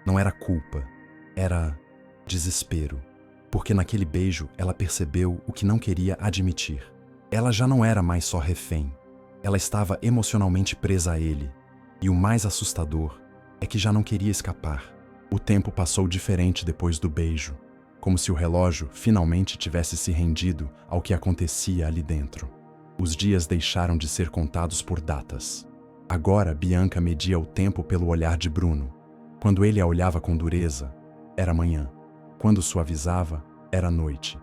não era culpa, era desespero, porque naquele beijo ela percebeu o que não queria admitir. Ela já não era mais só refém, ela estava emocionalmente presa a ele, e o mais assustador é que já não queria escapar. O tempo passou diferente depois do beijo, como se o relógio finalmente tivesse se rendido ao que acontecia ali dentro. Os dias deixaram de ser contados por datas. Agora Bianca media o tempo pelo olhar de Bruno. Quando ele a olhava com dureza, era manhã. Quando suavizava, era noite.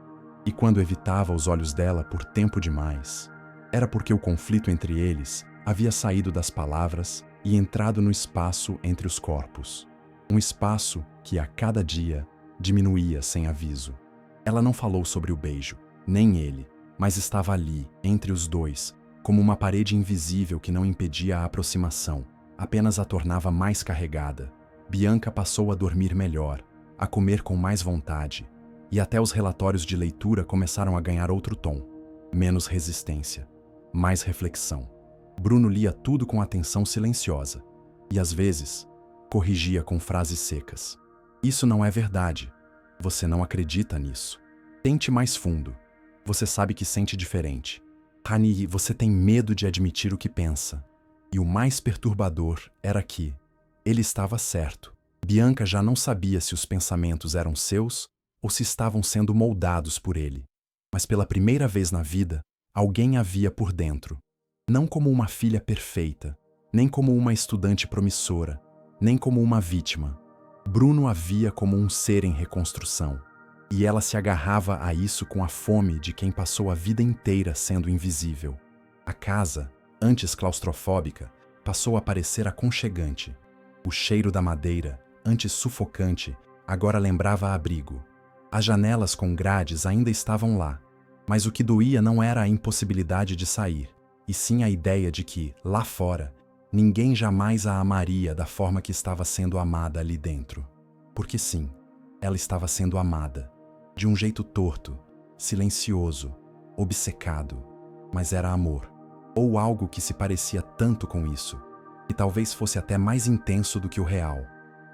E quando evitava os olhos dela por tempo demais, era porque o conflito entre eles havia saído das palavras e entrado no espaço entre os corpos. Um espaço que, a cada dia, diminuía sem aviso. Ela não falou sobre o beijo, nem ele, mas estava ali, entre os dois, como uma parede invisível que não impedia a aproximação, apenas a tornava mais carregada. Bianca passou a dormir melhor, a comer com mais vontade, e até os relatórios de leitura começaram a ganhar outro tom. Menos resistência, mais reflexão. Bruno lia tudo com atenção silenciosa, e às vezes, corrigia com frases secas. Isso não é verdade. Você não acredita nisso. Tente mais fundo. Você sabe que sente diferente. Rani, você tem medo de admitir o que pensa. E o mais perturbador era que ele estava certo. Bianca já não sabia se os pensamentos eram seus ou se estavam sendo moldados por ele. Mas pela primeira vez na vida, alguém a via por dentro. Não como uma filha perfeita, nem como uma estudante promissora, nem como uma vítima. Bruno a via como um ser em reconstrução. E ela se agarrava a isso com a fome de quem passou a vida inteira sendo invisível. A casa, antes claustrofóbica, passou a parecer aconchegante. O cheiro da madeira, antes sufocante, agora lembrava abrigo. As janelas com grades ainda estavam lá, mas o que doía não era a impossibilidade de sair, e sim a ideia de que, lá fora, ninguém jamais a amaria da forma que estava sendo amada ali dentro. Porque sim, ela estava sendo amada. De um jeito torto, silencioso, obcecado, mas era amor, ou algo que se parecia tanto com isso, que talvez fosse até mais intenso do que o real.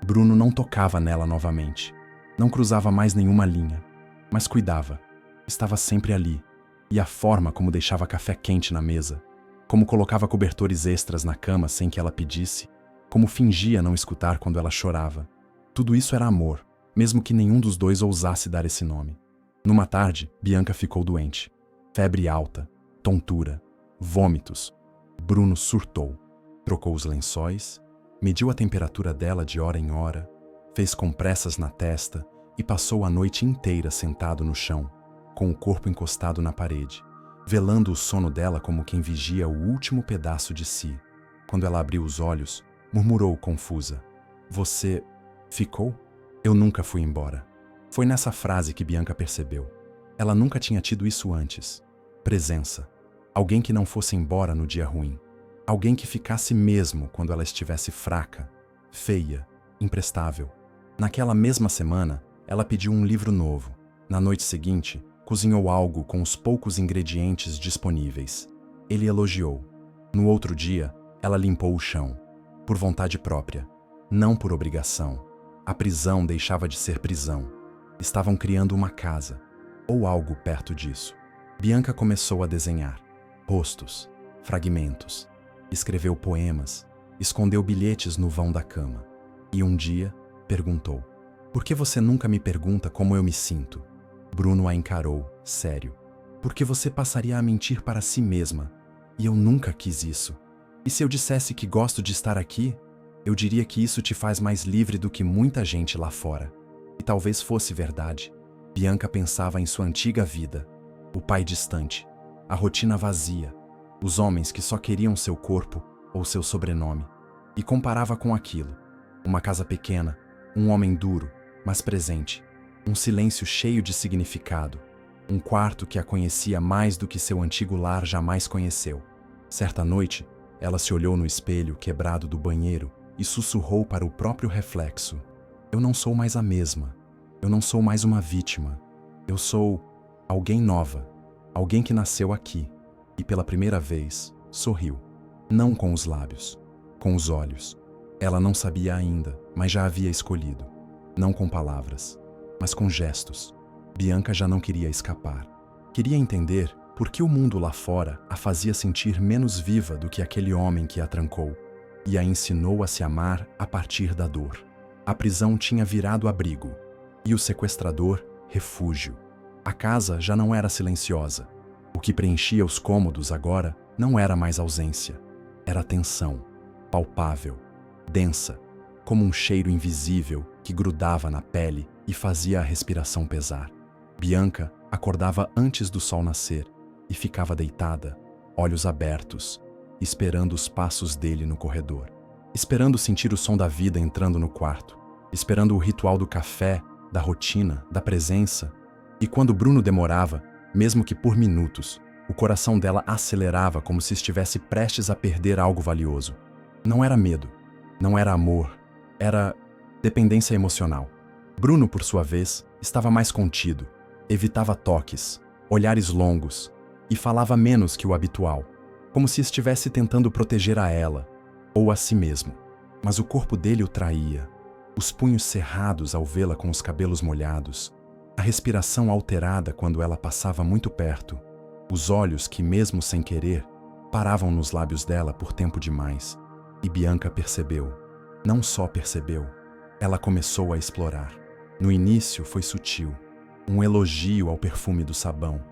Bruno não tocava nela novamente, não cruzava mais nenhuma linha, mas cuidava, estava sempre ali, e a forma como deixava café quente na mesa, como colocava cobertores extras na cama sem que ela pedisse, como fingia não escutar quando ela chorava. Tudo isso era amor, mesmo que nenhum dos dois ousasse dar esse nome. Numa tarde, Bianca ficou doente. Febre alta, tontura, vômitos. Bruno surtou. Trocou os lençóis, Mediu a temperatura dela de hora em hora, fez compressas na testa e passou a noite inteira sentado no chão, com o corpo encostado na parede, velando o sono dela como quem vigia o último pedaço de si. Quando ela abriu os olhos, murmurou confusa: "Você ficou? Eu nunca fui embora." Foi nessa frase que Bianca percebeu. Ela nunca tinha tido isso antes. Presença. Alguém que não fosse embora no dia ruim. Alguém que ficasse mesmo quando ela estivesse fraca, feia, imprestável. Naquela mesma semana, ela pediu um livro novo. Na noite seguinte, cozinhou algo com os poucos ingredientes disponíveis. Ele elogiou. No outro dia, ela limpou o chão. Por vontade própria, não por obrigação. A prisão deixava de ser prisão. Estavam criando uma casa, ou algo perto disso. Bianca começou a desenhar. Rostos, fragmentos. Escreveu poemas, escondeu bilhetes no vão da cama. E um dia, perguntou: "Por que você nunca me pergunta como eu me sinto?" Bruno a encarou, sério. "Porque você passaria a mentir para si mesma. E eu nunca quis isso. E se eu dissesse que gosto de estar aqui, eu diria que isso te faz mais livre do que muita gente lá fora." E talvez fosse verdade. Bianca pensava em sua antiga vida. O pai distante, a rotina vazia, os homens que só queriam seu corpo ou seu sobrenome. E comparava com aquilo. Uma casa pequena, um homem duro, mas presente. Um silêncio cheio de significado. Um quarto que a conhecia mais do que seu antigo lar jamais conheceu. Certa noite, ela se olhou no espelho quebrado do banheiro e sussurrou para o próprio reflexo: "Eu não sou mais a mesma. Eu não sou mais uma vítima. Eu sou alguém nova. Alguém que nasceu aqui." E pela primeira vez, sorriu. Não com os lábios, com os olhos. Ela não sabia ainda, mas já havia escolhido. Não com palavras, mas com gestos. Bianca já não queria escapar. Queria entender por que o mundo lá fora a fazia sentir menos viva do que aquele homem que a trancou e a ensinou a se amar a partir da dor. A prisão tinha virado abrigo e o sequestrador, refúgio. A casa já não era silenciosa. O que preenchia os cômodos agora não era mais ausência. Era tensão, palpável, densa, como um cheiro invisível que grudava na pele e fazia a respiração pesar. Bianca acordava antes do sol nascer e ficava deitada, olhos abertos, esperando os passos dele no corredor. Esperando sentir o som da vida entrando no quarto. Esperando o ritual do café, da rotina, da presença. E quando Bruno demorava, mesmo que por minutos, o coração dela acelerava como se estivesse prestes a perder algo valioso. Não era medo, não era amor, era dependência emocional. Bruno, por sua vez, estava mais contido, evitava toques, olhares longos e falava menos que o habitual, como se estivesse tentando proteger a ela ou a si mesmo. Mas o corpo dele o traía, os punhos cerrados ao vê-la com os cabelos molhados, a respiração alterada quando ela passava muito perto, os olhos que, mesmo sem querer, paravam nos lábios dela por tempo demais. E Bianca percebeu. Não só percebeu, ela começou a explorar. No início foi sutil, um elogio ao perfume do sabão,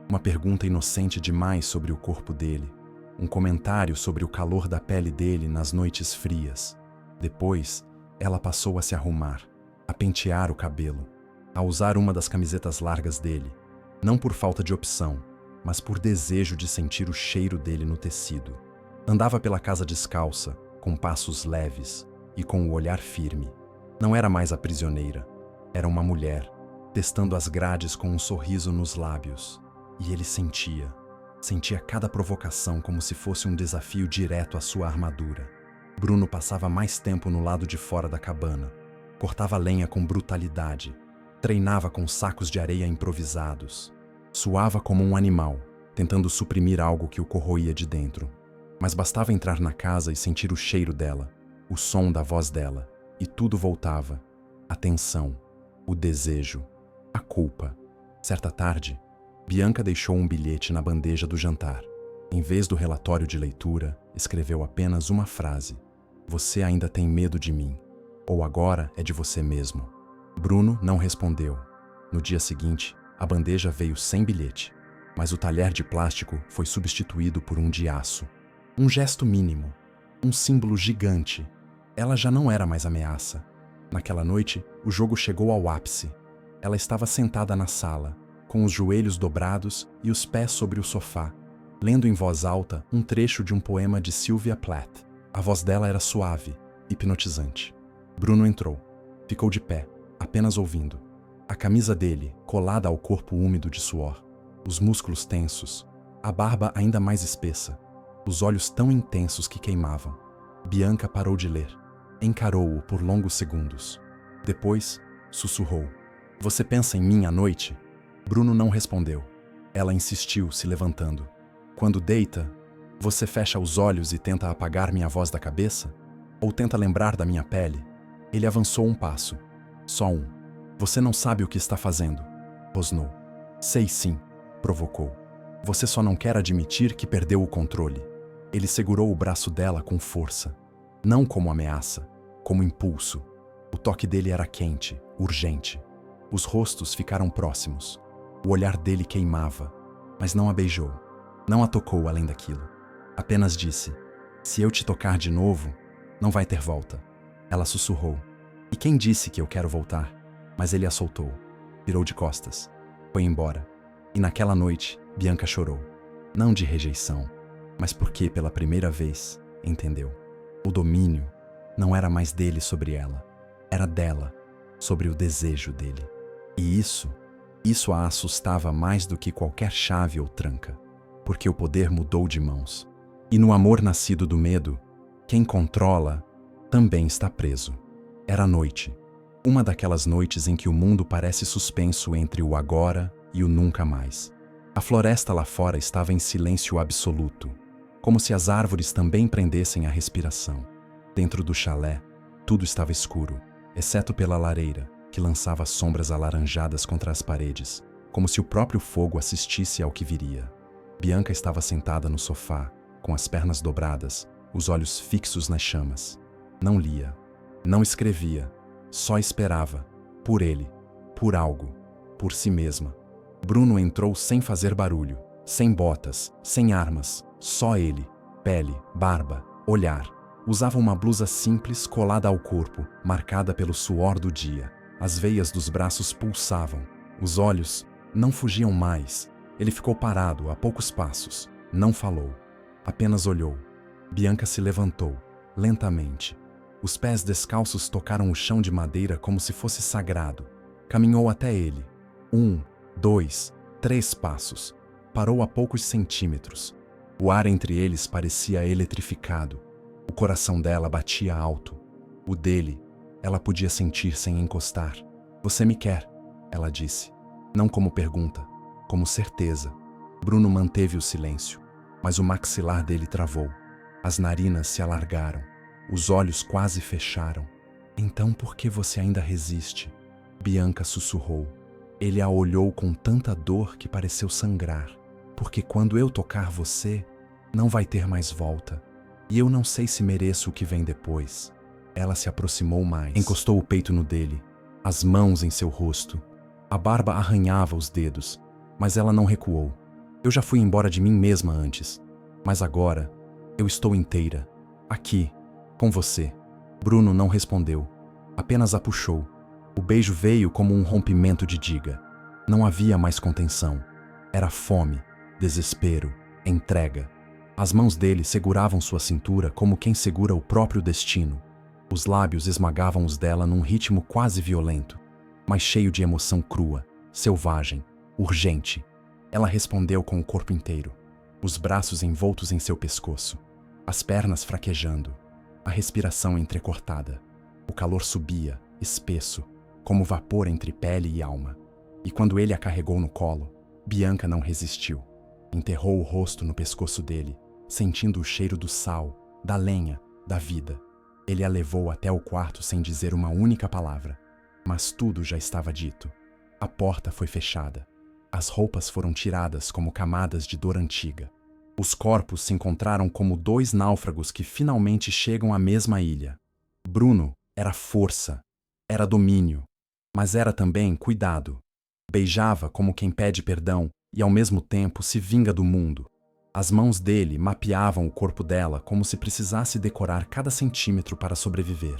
uma pergunta inocente demais sobre o corpo dele, um comentário sobre o calor da pele dele nas noites frias. Depois, ela passou a se arrumar, a pentear o cabelo, a usar uma das camisetas largas dele, não por falta de opção, mas por desejo de sentir o cheiro dele no tecido. Andava pela casa descalça, com passos leves e com o olhar firme. Não era mais a prisioneira, era uma mulher, testando as grades com um sorriso nos lábios. E ele sentia cada provocação como se fosse um desafio direto à sua armadura. Bruno passava mais tempo no lado de fora da cabana, cortava lenha com brutalidade, treinava com sacos de areia improvisados. Suava como um animal, tentando suprimir algo que o corroía de dentro. Mas bastava entrar na casa e sentir o cheiro dela, o som da voz dela, e tudo voltava. A tensão, o desejo, a culpa. Certa tarde, Bianca deixou um bilhete na bandeja do jantar. Em vez do relatório de leitura, escreveu apenas uma frase: "Você ainda tem medo de mim, ou agora é de você mesmo." Bruno não respondeu. No dia seguinte, a bandeja veio sem bilhete, mas o talher de plástico foi substituído por um de aço. Um gesto mínimo, um símbolo gigante. Ela já não era mais ameaça. Naquela noite, o jogo chegou ao ápice. Ela estava sentada na sala, com os joelhos dobrados e os pés sobre o sofá, lendo em voz alta um trecho de um poema de Sylvia Plath. A voz dela era suave, hipnotizante. Bruno entrou. Ficou de pé, apenas ouvindo. A camisa dele, colada ao corpo úmido de suor. Os músculos tensos. A barba ainda mais espessa. Os olhos tão intensos que queimavam. Bianca parou de ler. Encarou-o por longos segundos. Depois, sussurrou. Você pensa em mim à noite? Bruno não respondeu. Ela insistiu, se levantando. Quando deita, você fecha os olhos e tenta apagar minha voz da cabeça? Ou tenta lembrar da minha pele? Ele avançou um passo. Só um. Você não sabe o que está fazendo. Rosnou. Sei sim, provocou. Você só não quer admitir que perdeu o controle. Ele segurou o braço dela com força. Não como ameaça, como impulso. O toque dele era quente, urgente. Os rostos ficaram próximos. O olhar dele queimava, mas não a beijou. Não a tocou além daquilo. Apenas disse, se eu te tocar de novo, não vai ter volta. Ela sussurrou. E quem disse que eu quero voltar? Mas ele a soltou. Virou de costas. Foi embora. E naquela noite, Bianca chorou. Não de rejeição, mas porque, pela primeira vez, entendeu. O domínio não era mais dele sobre ela. Era dela, sobre o desejo dele. E isso a assustava mais do que qualquer chave ou tranca, porque o poder mudou de mãos. E no amor nascido do medo, quem controla também está preso. Era noite. Uma daquelas noites em que o mundo parece suspenso entre o agora e o nunca mais. A floresta lá fora estava em silêncio absoluto, como se as árvores também prendessem a respiração. Dentro do chalé, tudo estava escuro, exceto pela lareira, que lançava sombras alaranjadas contra as paredes, como se o próprio fogo assistisse ao que viria. Bianca estava sentada no sofá, com as pernas dobradas, os olhos fixos nas chamas. Não lia, não escrevia, só esperava, por ele, por algo, por si mesma. Bruno entrou sem fazer barulho, sem botas, sem armas, só ele, pele, barba, olhar. Usava uma blusa simples colada ao corpo, marcada pelo suor do dia. As veias dos braços pulsavam. Os olhos não fugiam mais. Ele ficou parado a poucos passos. Não falou. Apenas olhou. Bianca se levantou, lentamente. Os pés descalços tocaram o chão de madeira como se fosse sagrado. Caminhou até ele. 1, 2, 3 passos. Parou a poucos centímetros. O ar entre eles parecia eletrificado. O coração dela batia alto. O dele, ela podia sentir sem encostar. Você me quer, ela disse. Não como pergunta, como certeza. Bruno manteve o silêncio, mas o maxilar dele travou. As narinas se alargaram. Os olhos quase fecharam. Então por que você ainda resiste? Bianca sussurrou. Ele a olhou com tanta dor que pareceu sangrar. Porque quando eu tocar você, não vai ter mais volta. E eu não sei se mereço o que vem depois. Ela se aproximou mais. Encostou o peito no dele, as mãos em seu rosto. A barba arranhava os dedos, mas ela não recuou. Eu já fui embora de mim mesma antes, mas agora eu estou inteira, aqui, com você. Bruno não respondeu, apenas a puxou. O beijo veio como um rompimento de diga. Não havia mais contenção. Era fome, desespero, entrega. As mãos dele seguravam sua cintura como quem segura o próprio destino. Os lábios esmagavam os dela num ritmo quase violento, mas cheio de emoção crua, selvagem, urgente. Ela respondeu com o corpo inteiro, os braços envoltos em seu pescoço, as pernas fraquejando, a respiração entrecortada. O calor subia, espesso, como vapor entre pele e alma. E quando ele a carregou no colo, Bianca não resistiu. Enterrou o rosto no pescoço dele, sentindo o cheiro do sal, da lenha, da vida. Ele a levou até o quarto sem dizer uma única palavra. Mas tudo já estava dito. A porta foi fechada. As roupas foram tiradas como camadas de dor antiga. Os corpos se encontraram como dois náufragos que finalmente chegam à mesma ilha. Bruno era força, era domínio, mas era também cuidado. Beijava como quem pede perdão e ao mesmo tempo se vinga do mundo. As mãos dele mapeavam o corpo dela como se precisasse decorar cada centímetro para sobreviver.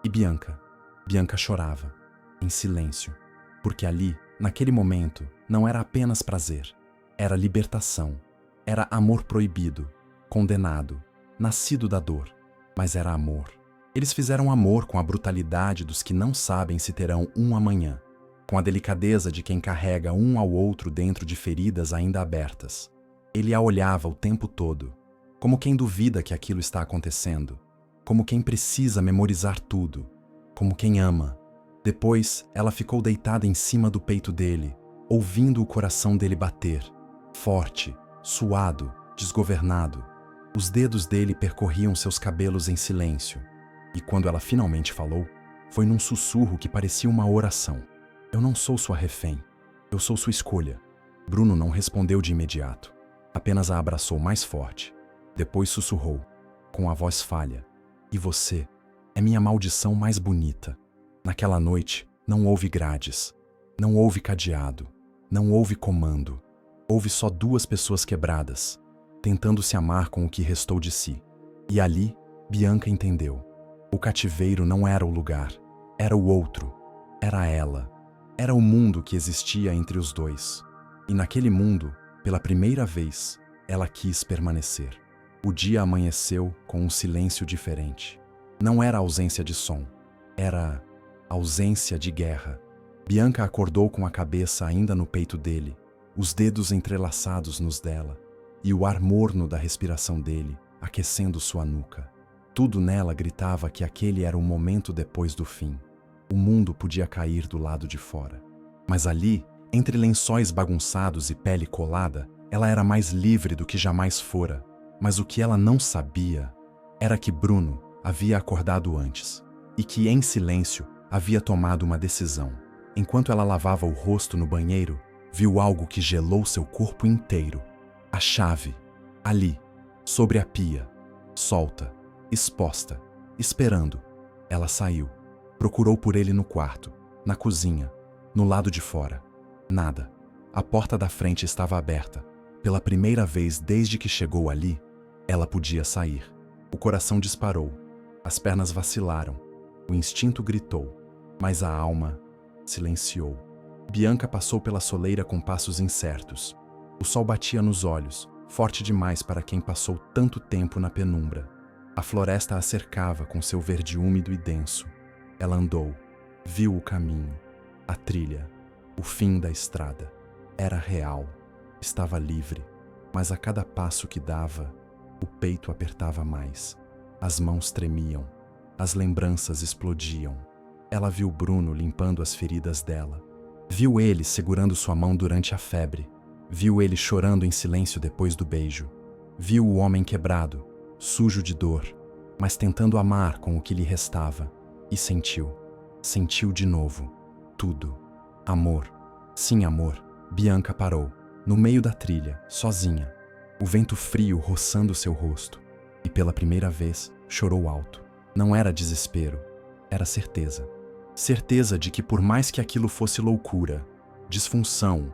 E Bianca chorava, em silêncio, porque ali, naquele momento, não era apenas prazer, era libertação, era amor proibido, condenado, nascido da dor, mas era amor. Eles fizeram amor com a brutalidade dos que não sabem se terão um amanhã, com a delicadeza de quem carrega um ao outro dentro de feridas ainda abertas. Ele a olhava o tempo todo, como quem duvida que aquilo está acontecendo, como quem precisa memorizar tudo, como quem ama. Depois, ela ficou deitada em cima do peito dele, ouvindo o coração dele bater, forte, suado, desgovernado. Os dedos dele percorriam seus cabelos em silêncio, e quando ela finalmente falou, foi num sussurro que parecia uma oração. Eu não sou sua refém, eu sou sua escolha. Bruno não respondeu de imediato, apenas a abraçou mais forte. Depois sussurrou, com a voz falha, e você é minha maldição mais bonita. Naquela noite, não houve grades, não houve cadeado, não houve comando. Houve só duas pessoas quebradas, tentando se amar com o que restou de si. E ali, Bianca entendeu. O cativeiro não era o lugar, era o outro, era ela. Era o mundo que existia entre os dois. E naquele mundo, pela primeira vez, ela quis permanecer. O dia amanheceu com um silêncio diferente. Não era ausência de som, era ausência de guerra. Bianca acordou com a cabeça ainda no peito dele, os dedos entrelaçados nos dela, e o ar morno da respiração dele aquecendo sua nuca. Tudo nela gritava que aquele era o momento depois do fim. O mundo podia cair do lado de fora. Mas ali, entre lençóis bagunçados e pele colada, ela era mais livre do que jamais fora. Mas o que ela não sabia era que Bruno havia acordado antes e que, em silêncio, havia tomado uma decisão. Enquanto ela lavava o rosto no banheiro, viu algo que gelou seu corpo inteiro. A chave, ali, sobre a pia, solta, exposta, esperando. Ela saiu. Procurou por ele no quarto, na cozinha, no lado de fora. Nada. A porta da frente estava aberta. Pela primeira vez desde que chegou ali, ela podia sair. O coração disparou. As pernas vacilaram. O instinto gritou, mas a alma silenciou. Bianca passou pela soleira com passos incertos. O sol batia nos olhos, forte demais para quem passou tanto tempo na penumbra. A floresta a cercava com seu verde úmido e denso. Ela andou, viu o caminho, a trilha, o fim da estrada. Era real, estava livre, mas a cada passo que dava, o peito apertava mais. As mãos tremiam, as lembranças explodiam. Ela viu Bruno limpando as feridas dela. Viu ele segurando sua mão durante a febre. Viu ele chorando em silêncio depois do beijo. Viu o homem quebrado, sujo de dor, mas tentando amar com o que lhe restava. E sentiu de novo, tudo. Amor, sim amor. Bianca parou, no meio da trilha, sozinha. O vento frio roçando seu rosto. E pela primeira vez, chorou alto. Não era desespero, era certeza. Certeza de que por mais que aquilo fosse loucura, disfunção,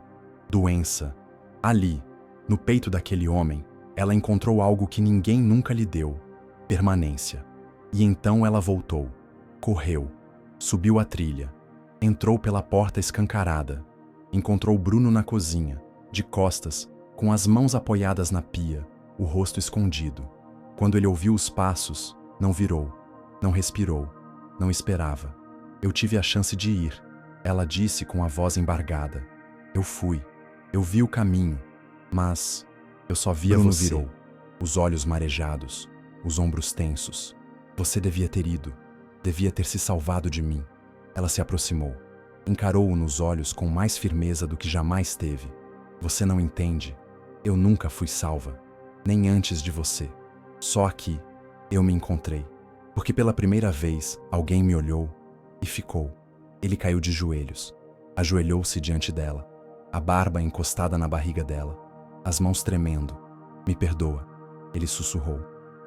doença, ali, no peito daquele homem, ela encontrou algo que ninguém nunca lhe deu: permanência. E então ela voltou, correu, subiu a trilha, entrou pela porta escancarada, encontrou Bruno na cozinha, de costas, com as mãos apoiadas na pia, o rosto escondido. Quando ele ouviu os passos, não virou, não respirou, não esperava. Eu tive a chance de ir, ela disse com a voz embargada. Eu fui, eu vi o caminho, mas eu só via Bruno você. virou. Os olhos marejados, os ombros tensos. Você devia ter ido, devia ter se salvado de mim. Ela se aproximou, encarou-o nos olhos com mais firmeza do que jamais teve. Você não entende, eu nunca fui salva, nem antes de você. Só aqui, eu me encontrei, porque pela primeira vez alguém me olhou e ficou. Ele caiu de joelhos, ajoelhou-se diante dela, a barba encostada na barriga dela, as mãos tremendo. Me perdoa, ele sussurrou,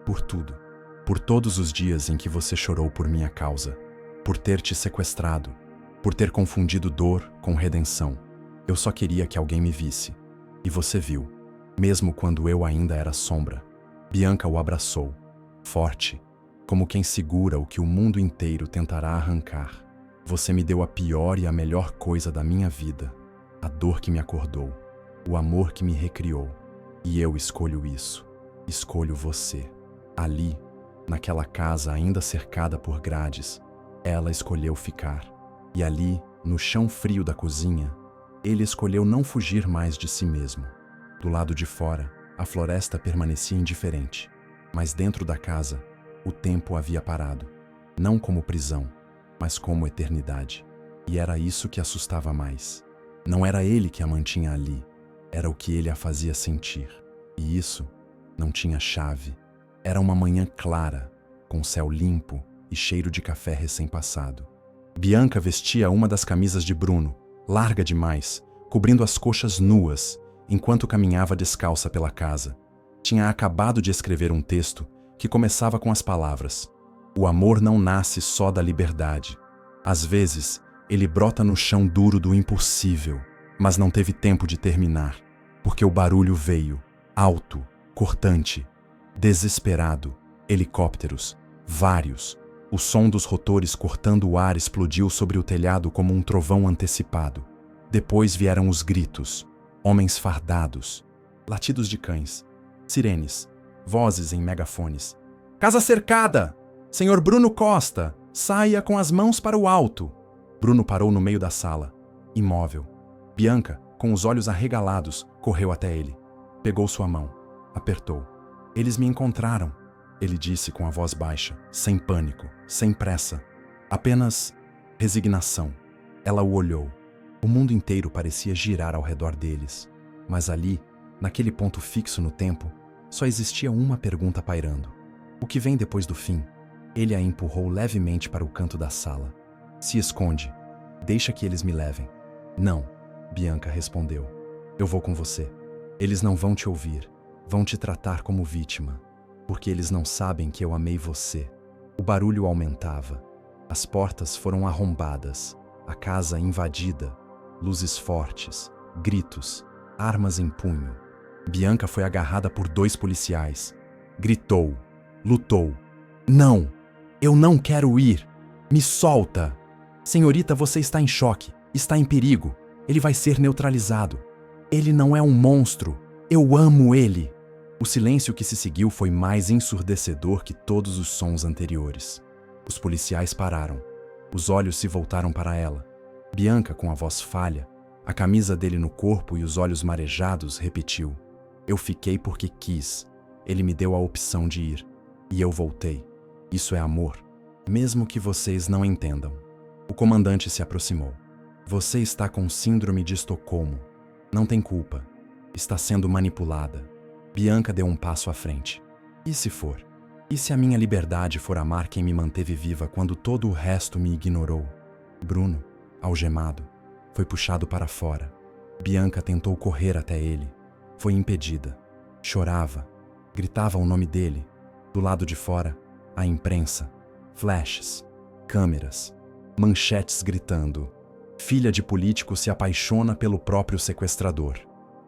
por tudo, por todos os dias em que você chorou por minha causa, por ter te sequestrado, por ter confundido dor com redenção. Eu só queria que alguém me visse, e você viu. mesmo quando eu ainda era sombra. Bianca o abraçou, forte, como quem segura o que o mundo inteiro tentará arrancar. Você me deu a pior e a melhor coisa da minha vida, a dor que me acordou, o amor que me recriou. E eu escolho isso. Escolho você. Ali, naquela casa ainda cercada por grades, ela escolheu ficar. E ali, no chão frio da cozinha, ele escolheu não fugir mais de si mesmo. Do lado de fora, a floresta permanecia indiferente, mas dentro da casa, o tempo havia parado, não como prisão, mas como eternidade. E era isso que assustava mais. Não era ele que a mantinha ali, era o que ele a fazia sentir. E isso não tinha chave. Era uma manhã clara, com céu limpo e cheiro de café recém-passado. Bianca vestia uma das camisas de Bruno, larga demais, cobrindo as coxas nuas, enquanto caminhava descalça pela casa. Tinha acabado de escrever um texto que começava com as palavras: "O amor não nasce só da liberdade. Às vezes, ele brota no chão duro do impossível", mas não teve tempo de terminar, porque o barulho veio, alto, cortante, desesperado. Helicópteros, vários. O som dos rotores cortando o ar explodiu sobre o telhado como um trovão antecipado. Depois vieram os gritos, homens fardados, latidos de cães, sirenes, vozes em megafones. "Casa cercada! Senhor Bruno Costa, saia com as mãos para o alto!" Bruno parou no meio da sala, imóvel. Bianca, com os olhos arregalados, correu até ele. Pegou sua mão, apertou. "Eles me encontraram", ele disse com a voz baixa, sem pânico, sem pressa. Apenas resignação. Ela o olhou. O mundo inteiro parecia girar ao redor deles. Mas ali, naquele ponto fixo no tempo, só existia uma pergunta pairando. O que vem depois do fim? Ele a empurrou levemente para o canto da sala. "Se esconde. Deixa que eles me levem." "Não", Bianca respondeu. "Eu vou com você. Eles não vão te ouvir. Vão te tratar como vítima. Porque eles não sabem que eu amei você." O barulho aumentava. As portas foram arrombadas. A casa invadida. Luzes fortes. Gritos. Armas em punho. Bianca foi agarrada por 2 policiais. Gritou. Lutou. "Não! Eu não quero ir! Me solta! Senhorita, você está em choque. Está em perigo. Ele vai ser neutralizado. Ele não é um monstro. Eu amo ele." O silêncio que se seguiu foi mais ensurdecedor que todos os sons anteriores. Os policiais pararam. Os olhos se voltaram para ela. Bianca, com a voz falha, a camisa dele no corpo e os olhos marejados, repetiu: "Eu fiquei porque quis. Ele me deu a opção de ir. E eu voltei. Isso é amor. Mesmo que vocês não entendam." O comandante se aproximou. "Você está com síndrome de Estocolmo. Não tem culpa. Está sendo manipulada." Bianca deu um passo à frente. "E se for? E se a minha liberdade for amar quem me manteve viva quando todo o resto me ignorou?" Bruno, algemado, foi puxado para fora. Bianca tentou correr até ele. Foi impedida. Chorava. Gritava o nome dele. Do lado de fora, a imprensa. Flashes. Câmeras. Manchetes gritando: "Filha de político se apaixona pelo próprio sequestrador.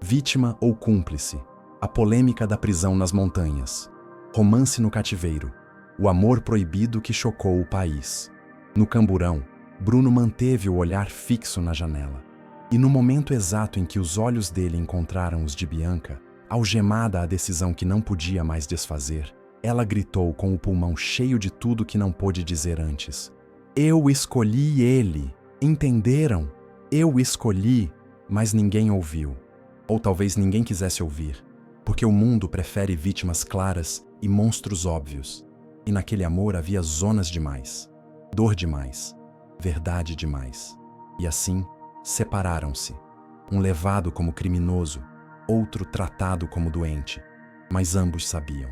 Vítima ou cúmplice? A polêmica da prisão nas montanhas. Romance no cativeiro. O amor proibido que chocou o país." No camburão, Bruno manteve o olhar fixo na janela. E no momento exato em que os olhos dele encontraram os de Bianca, algemada à decisão que não podia mais desfazer, ela gritou com o pulmão cheio de tudo que não pôde dizer antes: "Eu escolhi ele! Entenderam? Eu escolhi!" Mas ninguém ouviu. Ou talvez ninguém quisesse ouvir, porque o mundo prefere vítimas claras e monstros óbvios. E naquele amor havia zonas demais, dor demais, verdade demais. E assim, separaram-se. Um levado como criminoso, outro tratado como doente. Mas ambos sabiam.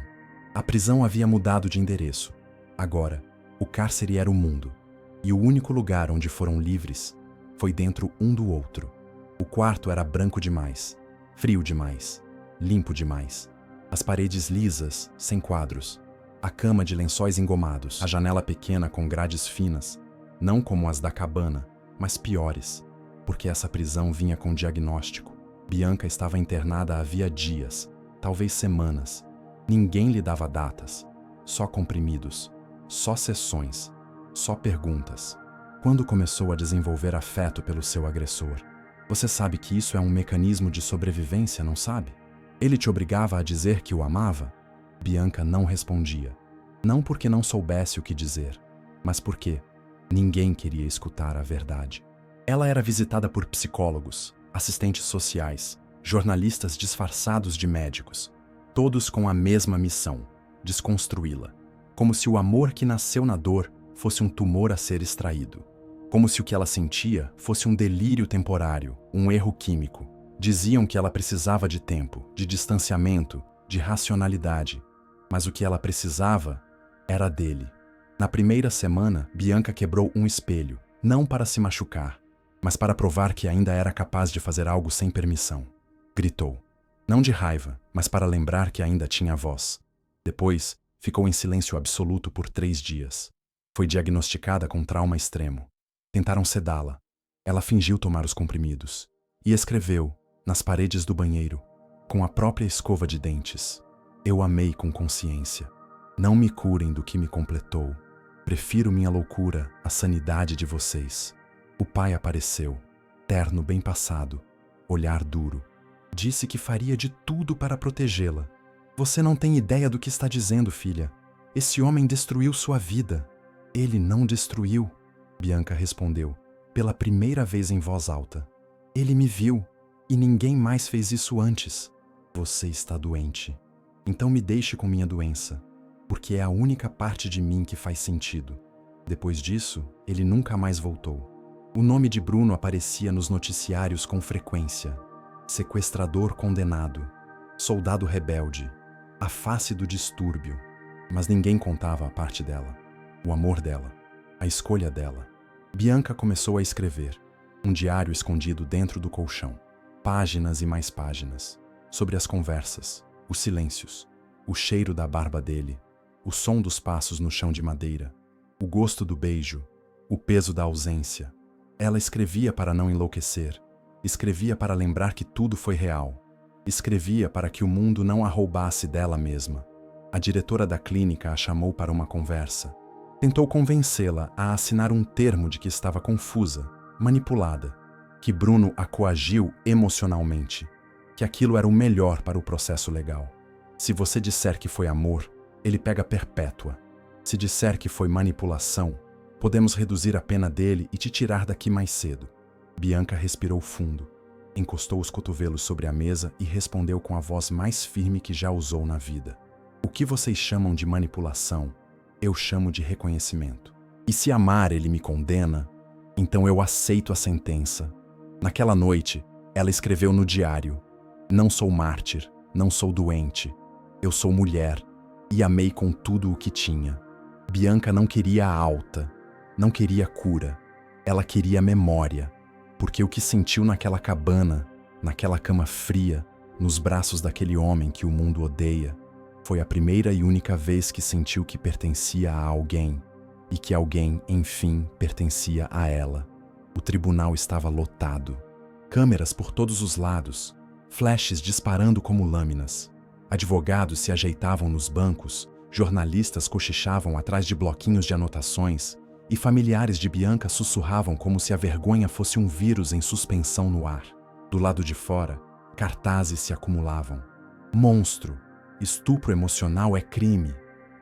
A prisão havia mudado de endereço. Agora, o cárcere era o mundo. E o único lugar onde foram livres foi dentro um do outro. O quarto era branco demais, frio demais, limpo demais. As paredes lisas, sem quadros. A cama de lençóis engomados. A janela pequena com grades finas. Não como as da cabana, mas piores. Porque essa prisão vinha com diagnóstico. Bianca estava internada havia dias, talvez semanas. Ninguém lhe dava datas, só comprimidos, só sessões, só perguntas. Quando começou a desenvolver afeto pelo seu agressor? Você sabe que isso é um mecanismo de sobrevivência, não sabe? Ele te obrigava a dizer que o amava? Bianca não respondia. Não porque não soubesse o que dizer, mas porque ninguém queria escutar a verdade. Ela era visitada por psicólogos, assistentes sociais, jornalistas disfarçados de médicos, todos com a mesma missão: desconstruí-la. Como se o amor que nasceu na dor fosse um tumor a ser extraído. Como se o que ela sentia fosse um delírio temporário, um erro químico. Diziam que ela precisava de tempo, de distanciamento, de racionalidade. Mas o que ela precisava era dele. Na primeira semana, Bianca quebrou um espelho, não para se machucar, mas para provar que ainda era capaz de fazer algo sem permissão. Gritou. Não de raiva, mas para lembrar que ainda tinha voz. Depois, ficou em silêncio absoluto por 3 dias. Foi diagnosticada com trauma extremo. Tentaram sedá-la. Ela fingiu tomar os comprimidos. E escreveu, nas paredes do banheiro, com a própria escova de dentes: Eu amei com consciência. Não me curem do que me completou. Prefiro minha loucura à sanidade de vocês. O pai apareceu, terno bem passado, olhar duro. Disse que faria de tudo para protegê-la. Você não tem ideia do que está dizendo, filha. Esse homem destruiu sua vida. Ele não destruiu, Bianca respondeu, pela primeira vez em voz alta. Ele me viu, e ninguém mais fez isso antes. Você está doente. Então me deixe com minha doença, porque é a única parte de mim que faz sentido. Depois disso, ele nunca mais voltou. O nome de Bruno aparecia nos noticiários com frequência. Sequestrador condenado, soldado rebelde, a face do distúrbio. Mas ninguém contava a parte dela, o amor dela, a escolha dela. Bianca começou a escrever, um diário escondido dentro do colchão. Páginas e mais páginas, sobre as conversas, os silêncios, o cheiro da barba dele, o som dos passos no chão de madeira, o gosto do beijo, o peso da ausência. Ela escrevia para não enlouquecer, escrevia para lembrar que tudo foi real, escrevia para que o mundo não a roubasse dela mesma. A diretora da clínica a chamou para uma conversa. Tentou convencê-la a assinar um termo de que estava confusa, manipulada, que Bruno a coagiu emocionalmente, que aquilo era o melhor para o processo legal. Se você disser que foi amor, ele pega perpétua. Se disser que foi manipulação, podemos reduzir a pena dele e te tirar daqui mais cedo. Bianca respirou fundo, encostou os cotovelos sobre a mesa e respondeu com a voz mais firme que já usou na vida. O que vocês chamam de manipulação, eu chamo de reconhecimento. E se amar ele me condena, então eu aceito a sentença. Naquela noite, ela escreveu no diário: Não sou mártir, não sou doente. Eu sou mulher e amei com tudo o que tinha. Bianca não queria a alta, não queria cura. Ela queria memória, porque o que sentiu naquela cabana, naquela cama fria, nos braços daquele homem que o mundo odeia, foi a primeira e única vez que sentiu que pertencia a alguém, e que alguém, enfim, pertencia a ela. O tribunal estava lotado. Câmeras por todos os lados, flashes disparando como lâminas. Advogados se ajeitavam nos bancos, jornalistas cochichavam atrás de bloquinhos de anotações, e familiares de Bianca sussurravam como se a vergonha fosse um vírus em suspensão no ar. Do lado de fora, cartazes se acumulavam. Monstro! Estupro emocional é crime.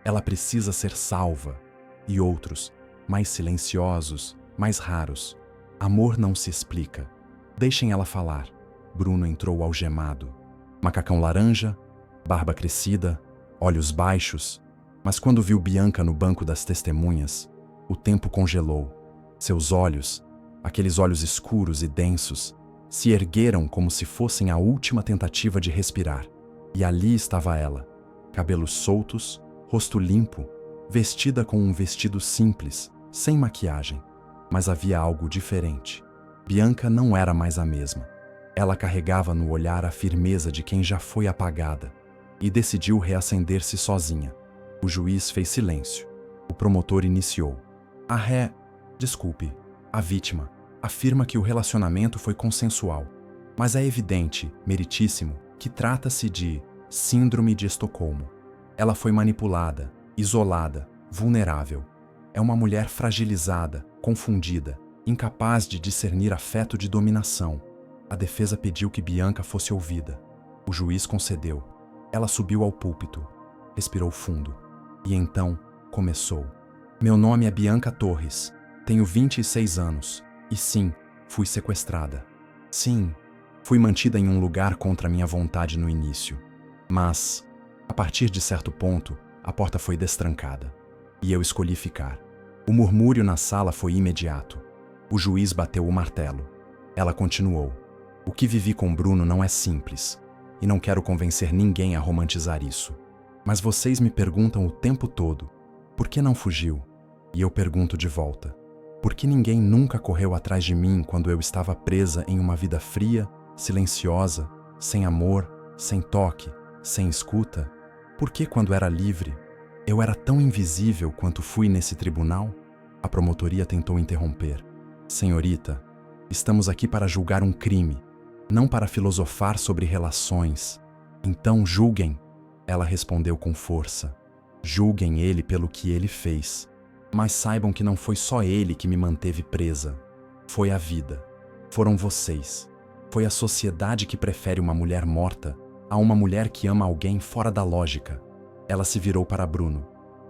Ela precisa ser salva. E outros, mais silenciosos, mais raros. Amor não se explica. Deixem ela falar. Bruno entrou algemado. Macacão laranja, barba crescida, olhos baixos. Mas quando viu Bianca no banco das testemunhas, o tempo congelou. Seus olhos, aqueles olhos escuros e densos, se ergueram como se fossem a última tentativa de respirar. E ali estava ela, cabelos soltos, rosto limpo, vestida com um vestido simples, sem maquiagem. Mas havia algo diferente. Bianca não era mais a mesma. Ela carregava no olhar a firmeza de quem já foi apagada e decidiu reacender-se sozinha. O juiz fez silêncio. O promotor iniciou. Desculpe, a vítima, afirma que o relacionamento foi consensual. Mas é evidente, meritíssimo, que trata-se de Síndrome de Estocolmo. Ela foi manipulada, isolada, vulnerável. É uma mulher fragilizada, confundida, incapaz de discernir afeto de dominação. A defesa pediu que Bianca fosse ouvida. O juiz concedeu. Ela subiu ao púlpito, respirou fundo. E então começou. Meu nome é Bianca Torres. Tenho 26 anos. E sim, fui sequestrada. Sim, fui mantida em um lugar contra minha vontade no início. Mas, a partir de certo ponto, a porta foi destrancada. E eu escolhi ficar. O murmúrio na sala foi imediato. O juiz bateu o martelo. Ela continuou. O que vivi com Bruno não é simples. E não quero convencer ninguém a romantizar isso. Mas vocês me perguntam o tempo todo, por que não fugiu? E eu pergunto de volta, por que ninguém nunca correu atrás de mim quando eu estava presa em uma vida fria, silenciosa, sem amor, sem toque, sem escuta? Por que quando era livre, eu era tão invisível quanto fui nesse tribunal? A promotoria tentou interromper. Senhorita, estamos aqui para julgar um crime, não para filosofar sobre relações. Então julguem. Ela respondeu com força. Julguem ele pelo que ele fez. Mas saibam que não foi só ele que me manteve presa. Foi a vida. Foram vocês. Foi a sociedade que prefere uma mulher morta a uma mulher que ama alguém fora da lógica. Ela se virou para Bruno.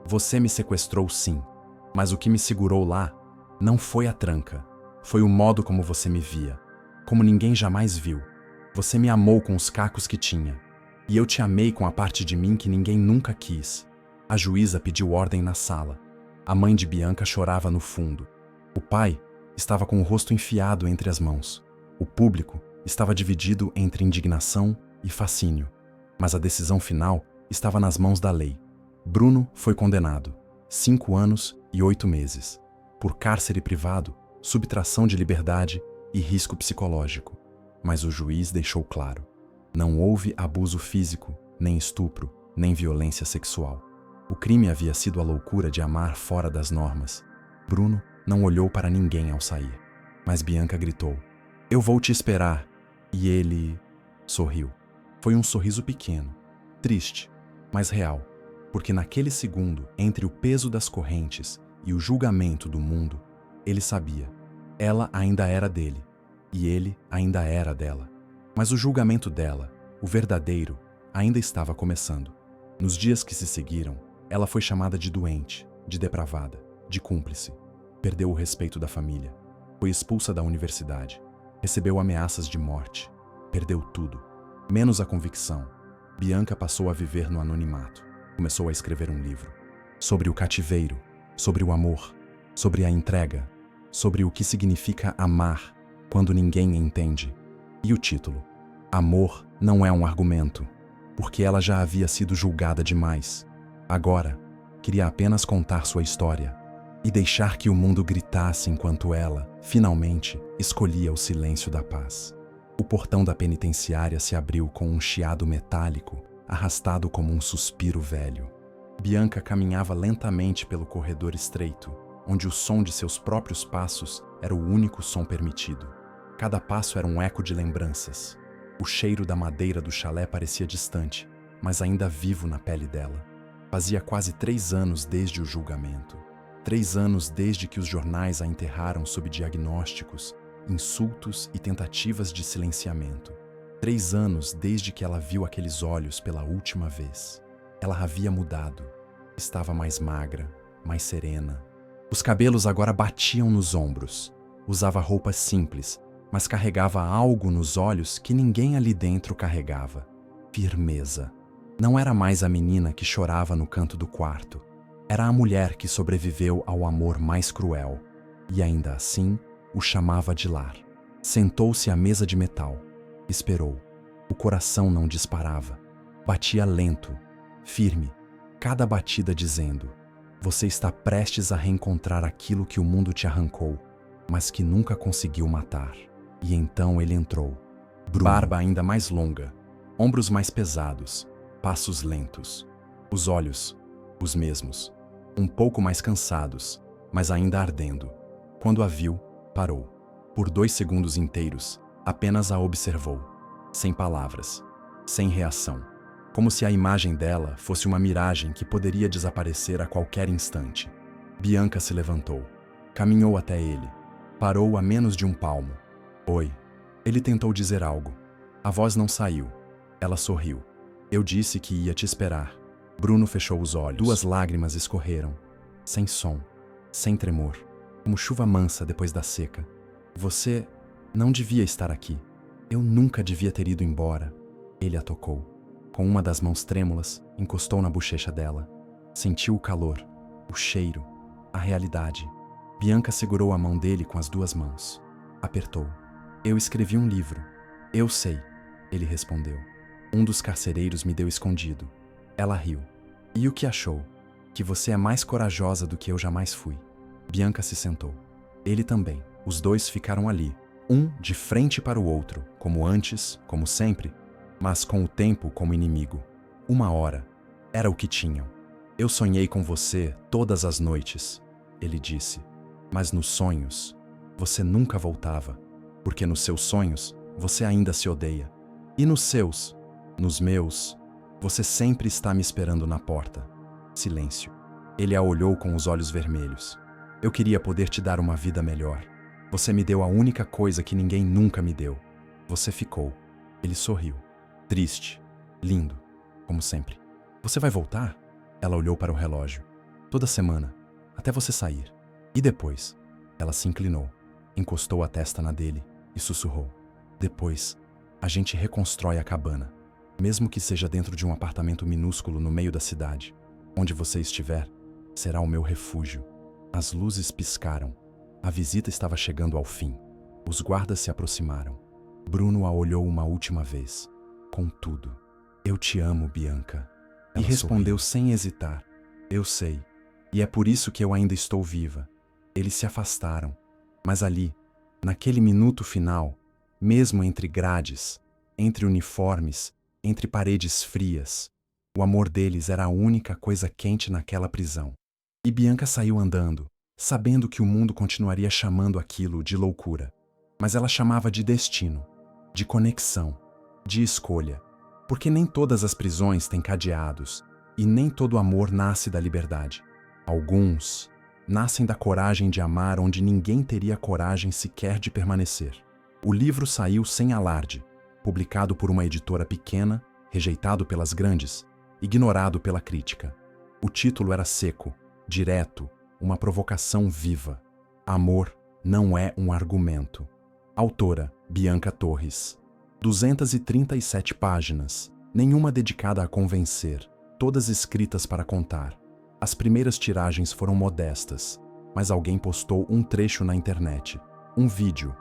Você me sequestrou, sim. Mas o que me segurou lá não foi a tranca. Foi o modo como você me via. Como ninguém jamais viu. Você me amou com os cacos que tinha. E eu te amei com a parte de mim que ninguém nunca quis. A juíza pediu ordem na sala. A mãe de Bianca chorava no fundo. O pai estava com o rosto enfiado entre as mãos. O público estava dividido entre indignação e fascínio. Mas a decisão final estava nas mãos da lei. Bruno foi condenado. 5 anos e 8 meses. Por cárcere privado, subtração de liberdade e risco psicológico. Mas o juiz deixou claro. Não houve abuso físico, nem estupro, nem violência sexual. O crime havia sido a loucura de amar fora das normas. Bruno não olhou para ninguém ao sair. Mas Bianca gritou, eu vou te esperar. E ele sorriu. Foi um sorriso pequeno, triste, mas real. Porque naquele segundo, entre o peso das correntes e o julgamento do mundo, ele sabia. Ela ainda era dele. E ele ainda era dela. Mas o julgamento dela, o verdadeiro, ainda estava começando. Nos dias que se seguiram, ela foi chamada de doente, de depravada, de cúmplice. Perdeu o respeito da família. Foi expulsa da universidade. Recebeu ameaças de morte. Perdeu tudo, menos a convicção. Bianca passou a viver no anonimato. Começou a escrever um livro. Sobre o cativeiro, sobre o amor, sobre a entrega, sobre o que significa amar quando ninguém entende. E o título, Amor não é um argumento, porque ela já havia sido julgada demais. Agora, queria apenas contar sua história e deixar que o mundo gritasse enquanto ela, finalmente, escolhia o silêncio da paz. O portão da penitenciária se abriu com um chiado metálico, arrastado como um suspiro velho. Bianca caminhava lentamente pelo corredor estreito, onde o som de seus próprios passos era o único som permitido. Cada passo era um eco de lembranças. O cheiro da madeira do chalé parecia distante, mas ainda vivo na pele dela. Fazia quase 3 anos desde o julgamento. 3 anos desde que os jornais a enterraram sob diagnósticos, insultos e tentativas de silenciamento. 3 anos desde que ela viu aqueles olhos pela última vez. Ela havia mudado. Estava mais magra, mais serena. Os cabelos agora batiam nos ombros. Usava roupas simples, mas carregava algo nos olhos que ninguém ali dentro carregava. Firmeza. Não era mais a menina que chorava no canto do quarto. Era a mulher que sobreviveu ao amor mais cruel. E ainda assim, o chamava de lar. Sentou-se à mesa de metal. Esperou. O coração não disparava. Batia lento, firme, cada batida dizendo: você está prestes a reencontrar aquilo que o mundo te arrancou, mas que nunca conseguiu matar. E então ele entrou. Bruno. Barba ainda mais longa, ombros mais pesados, passos lentos. Os olhos, os mesmos, um pouco mais cansados, mas ainda ardendo. Quando a viu, parou. Por 2 segundos inteiros, Apenas a observou, sem palavras, sem reação, como se a imagem dela fosse uma miragem que poderia desaparecer a qualquer instante. Bianca se levantou, caminhou até ele, parou a menos de um palmo. Oi. Ele tentou dizer algo. A voz não saiu. Ela sorriu. Eu disse que ia te esperar. Bruno fechou os olhos. 2 lágrimas escorreram, sem som, sem tremor, como chuva mansa depois da seca. Você não devia estar aqui. Eu nunca devia ter ido embora. Ele a tocou. Com uma das mãos trêmulas, encostou na bochecha dela. Sentiu o calor, o cheiro, a realidade. Bianca segurou a mão dele com as 2 mãos. Apertou. Eu escrevi um livro. Eu sei, ele respondeu. Um dos carcereiros me deu escondido. Ela riu. E o que achou? Que você é mais corajosa do que eu jamais fui. Bianca se sentou. Ele também. Os 2 ficaram ali, um de frente para o outro, como antes, como sempre, mas com o tempo como inimigo. 1 hora. Era o que tinham. Eu sonhei com você todas as noites, ele disse. Mas nos sonhos, você nunca voltava, porque nos seus sonhos, você ainda se odeia. E nos seus, nos meus, você sempre está me esperando na porta. Silêncio. Ele a olhou com os olhos vermelhos. Eu queria poder te dar uma vida melhor. Você me deu a única coisa que ninguém nunca me deu. Você ficou. Ele sorriu. Triste. Lindo. Como sempre. Você vai voltar? Ela olhou para o relógio. Toda semana. Até você sair. E depois? Ela se inclinou. Encostou a testa na dele e sussurrou. Depois, a gente reconstrói a cabana. Mesmo que seja dentro de um apartamento minúsculo no meio da cidade. Onde você estiver, será o meu refúgio. As luzes piscaram. A visita estava chegando ao fim. Os guardas se aproximaram. Bruno a olhou uma última vez. Contudo, eu te amo, Bianca. E respondeu sem hesitar. Eu sei. E é por isso que eu ainda estou viva. Eles se afastaram. Mas ali, naquele minuto final, mesmo entre grades, entre uniformes, entre paredes frias, o amor deles era a única coisa quente naquela prisão. E Bianca saiu andando, sabendo que o mundo continuaria chamando aquilo de loucura. Mas ela chamava de destino, de conexão, de escolha. Porque nem todas as prisões têm cadeados, e nem todo amor nasce da liberdade. Alguns nascem da coragem de amar onde ninguém teria coragem sequer de permanecer. O livro saiu sem alarde, publicado por uma editora pequena, rejeitado pelas grandes, ignorado pela crítica. O título era seco, direto, uma provocação viva. Amor não é um argumento. Autora, Bianca Torres. 237 páginas, nenhuma dedicada a convencer, todas escritas para contar. As primeiras tiragens foram modestas, mas alguém postou um trecho na internet. Um vídeo.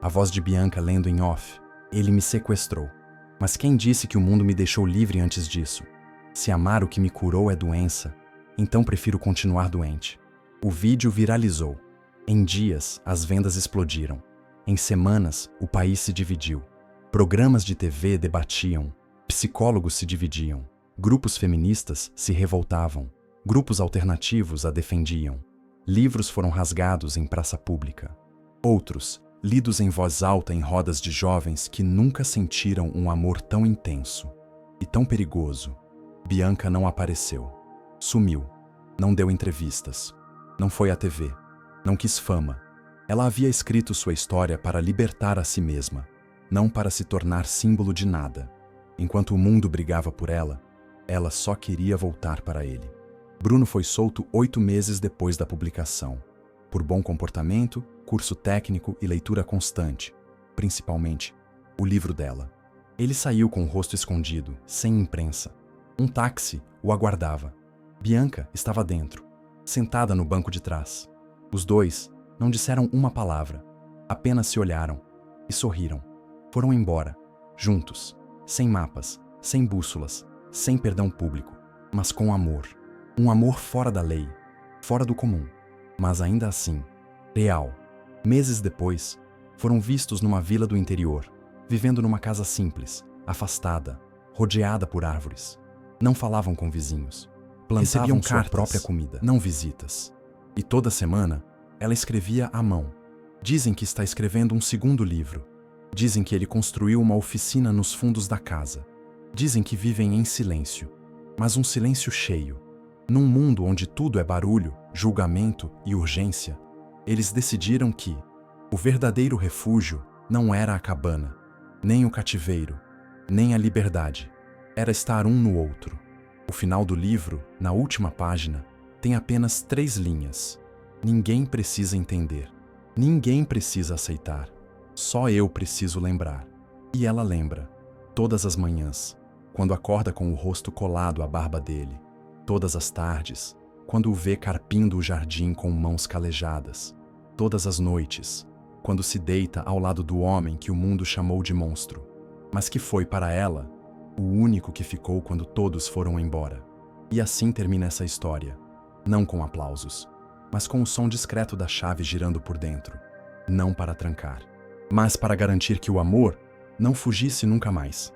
A voz de Bianca lendo em off. Ele me sequestrou. Mas quem disse que o mundo me deixou livre antes disso? Se amar o que me curou é doença, então prefiro continuar doente. O vídeo viralizou. Em dias, as vendas explodiram. Em semanas, o país se dividiu. Programas de TV debatiam. Psicólogos se dividiam. Grupos feministas se revoltavam. Grupos alternativos a defendiam. Livros foram rasgados em praça pública. Outros, lidos em voz alta em rodas de jovens que nunca sentiram um amor tão intenso e tão perigoso. Bianca não apareceu. Sumiu. Não deu entrevistas. Não foi à TV. Não quis fama. Ela havia escrito sua história para libertar a si mesma, não para se tornar símbolo de nada. Enquanto o mundo brigava por ela, ela só queria voltar para ele. Bruno foi solto 8 meses depois da publicação, por bom comportamento, curso técnico e leitura constante, principalmente o livro dela. Ele saiu com o rosto escondido, sem imprensa. Um táxi o aguardava. Bianca estava dentro, sentada no banco de trás. Os 2 não disseram uma palavra, apenas se olharam e sorriram. Foram embora, juntos, sem mapas, sem bússolas, sem perdão público, mas com amor. Um amor fora da lei, fora do comum, mas ainda assim, real. Meses depois, foram vistos numa vila do interior, vivendo numa casa simples, afastada, rodeada por árvores. Não falavam com vizinhos. Recebiam sua própria comida, não visitas. E toda semana, ela escrevia à mão. Dizem que está escrevendo um segundo livro. Dizem que ele construiu uma oficina nos fundos da casa. Dizem que vivem em silêncio, mas um silêncio cheio. Num mundo onde tudo é barulho, julgamento e urgência, eles decidiram que o verdadeiro refúgio não era a cabana, nem o cativeiro, nem a liberdade. Era estar um no outro. O final do livro, na última página, tem apenas 3 linhas. Ninguém precisa entender. Ninguém precisa aceitar. Só eu preciso lembrar. E ela lembra. Todas as manhãs, quando acorda com o rosto colado à barba dele. Todas as tardes, quando o vê carpindo o jardim com mãos calejadas. Todas as noites, quando se deita ao lado do homem que o mundo chamou de monstro, mas que foi para ela o único que ficou quando todos foram embora. E assim termina essa história, não com aplausos, mas com o som discreto da chave girando por dentro, não para trancar, mas para garantir que o amor não fugisse nunca mais.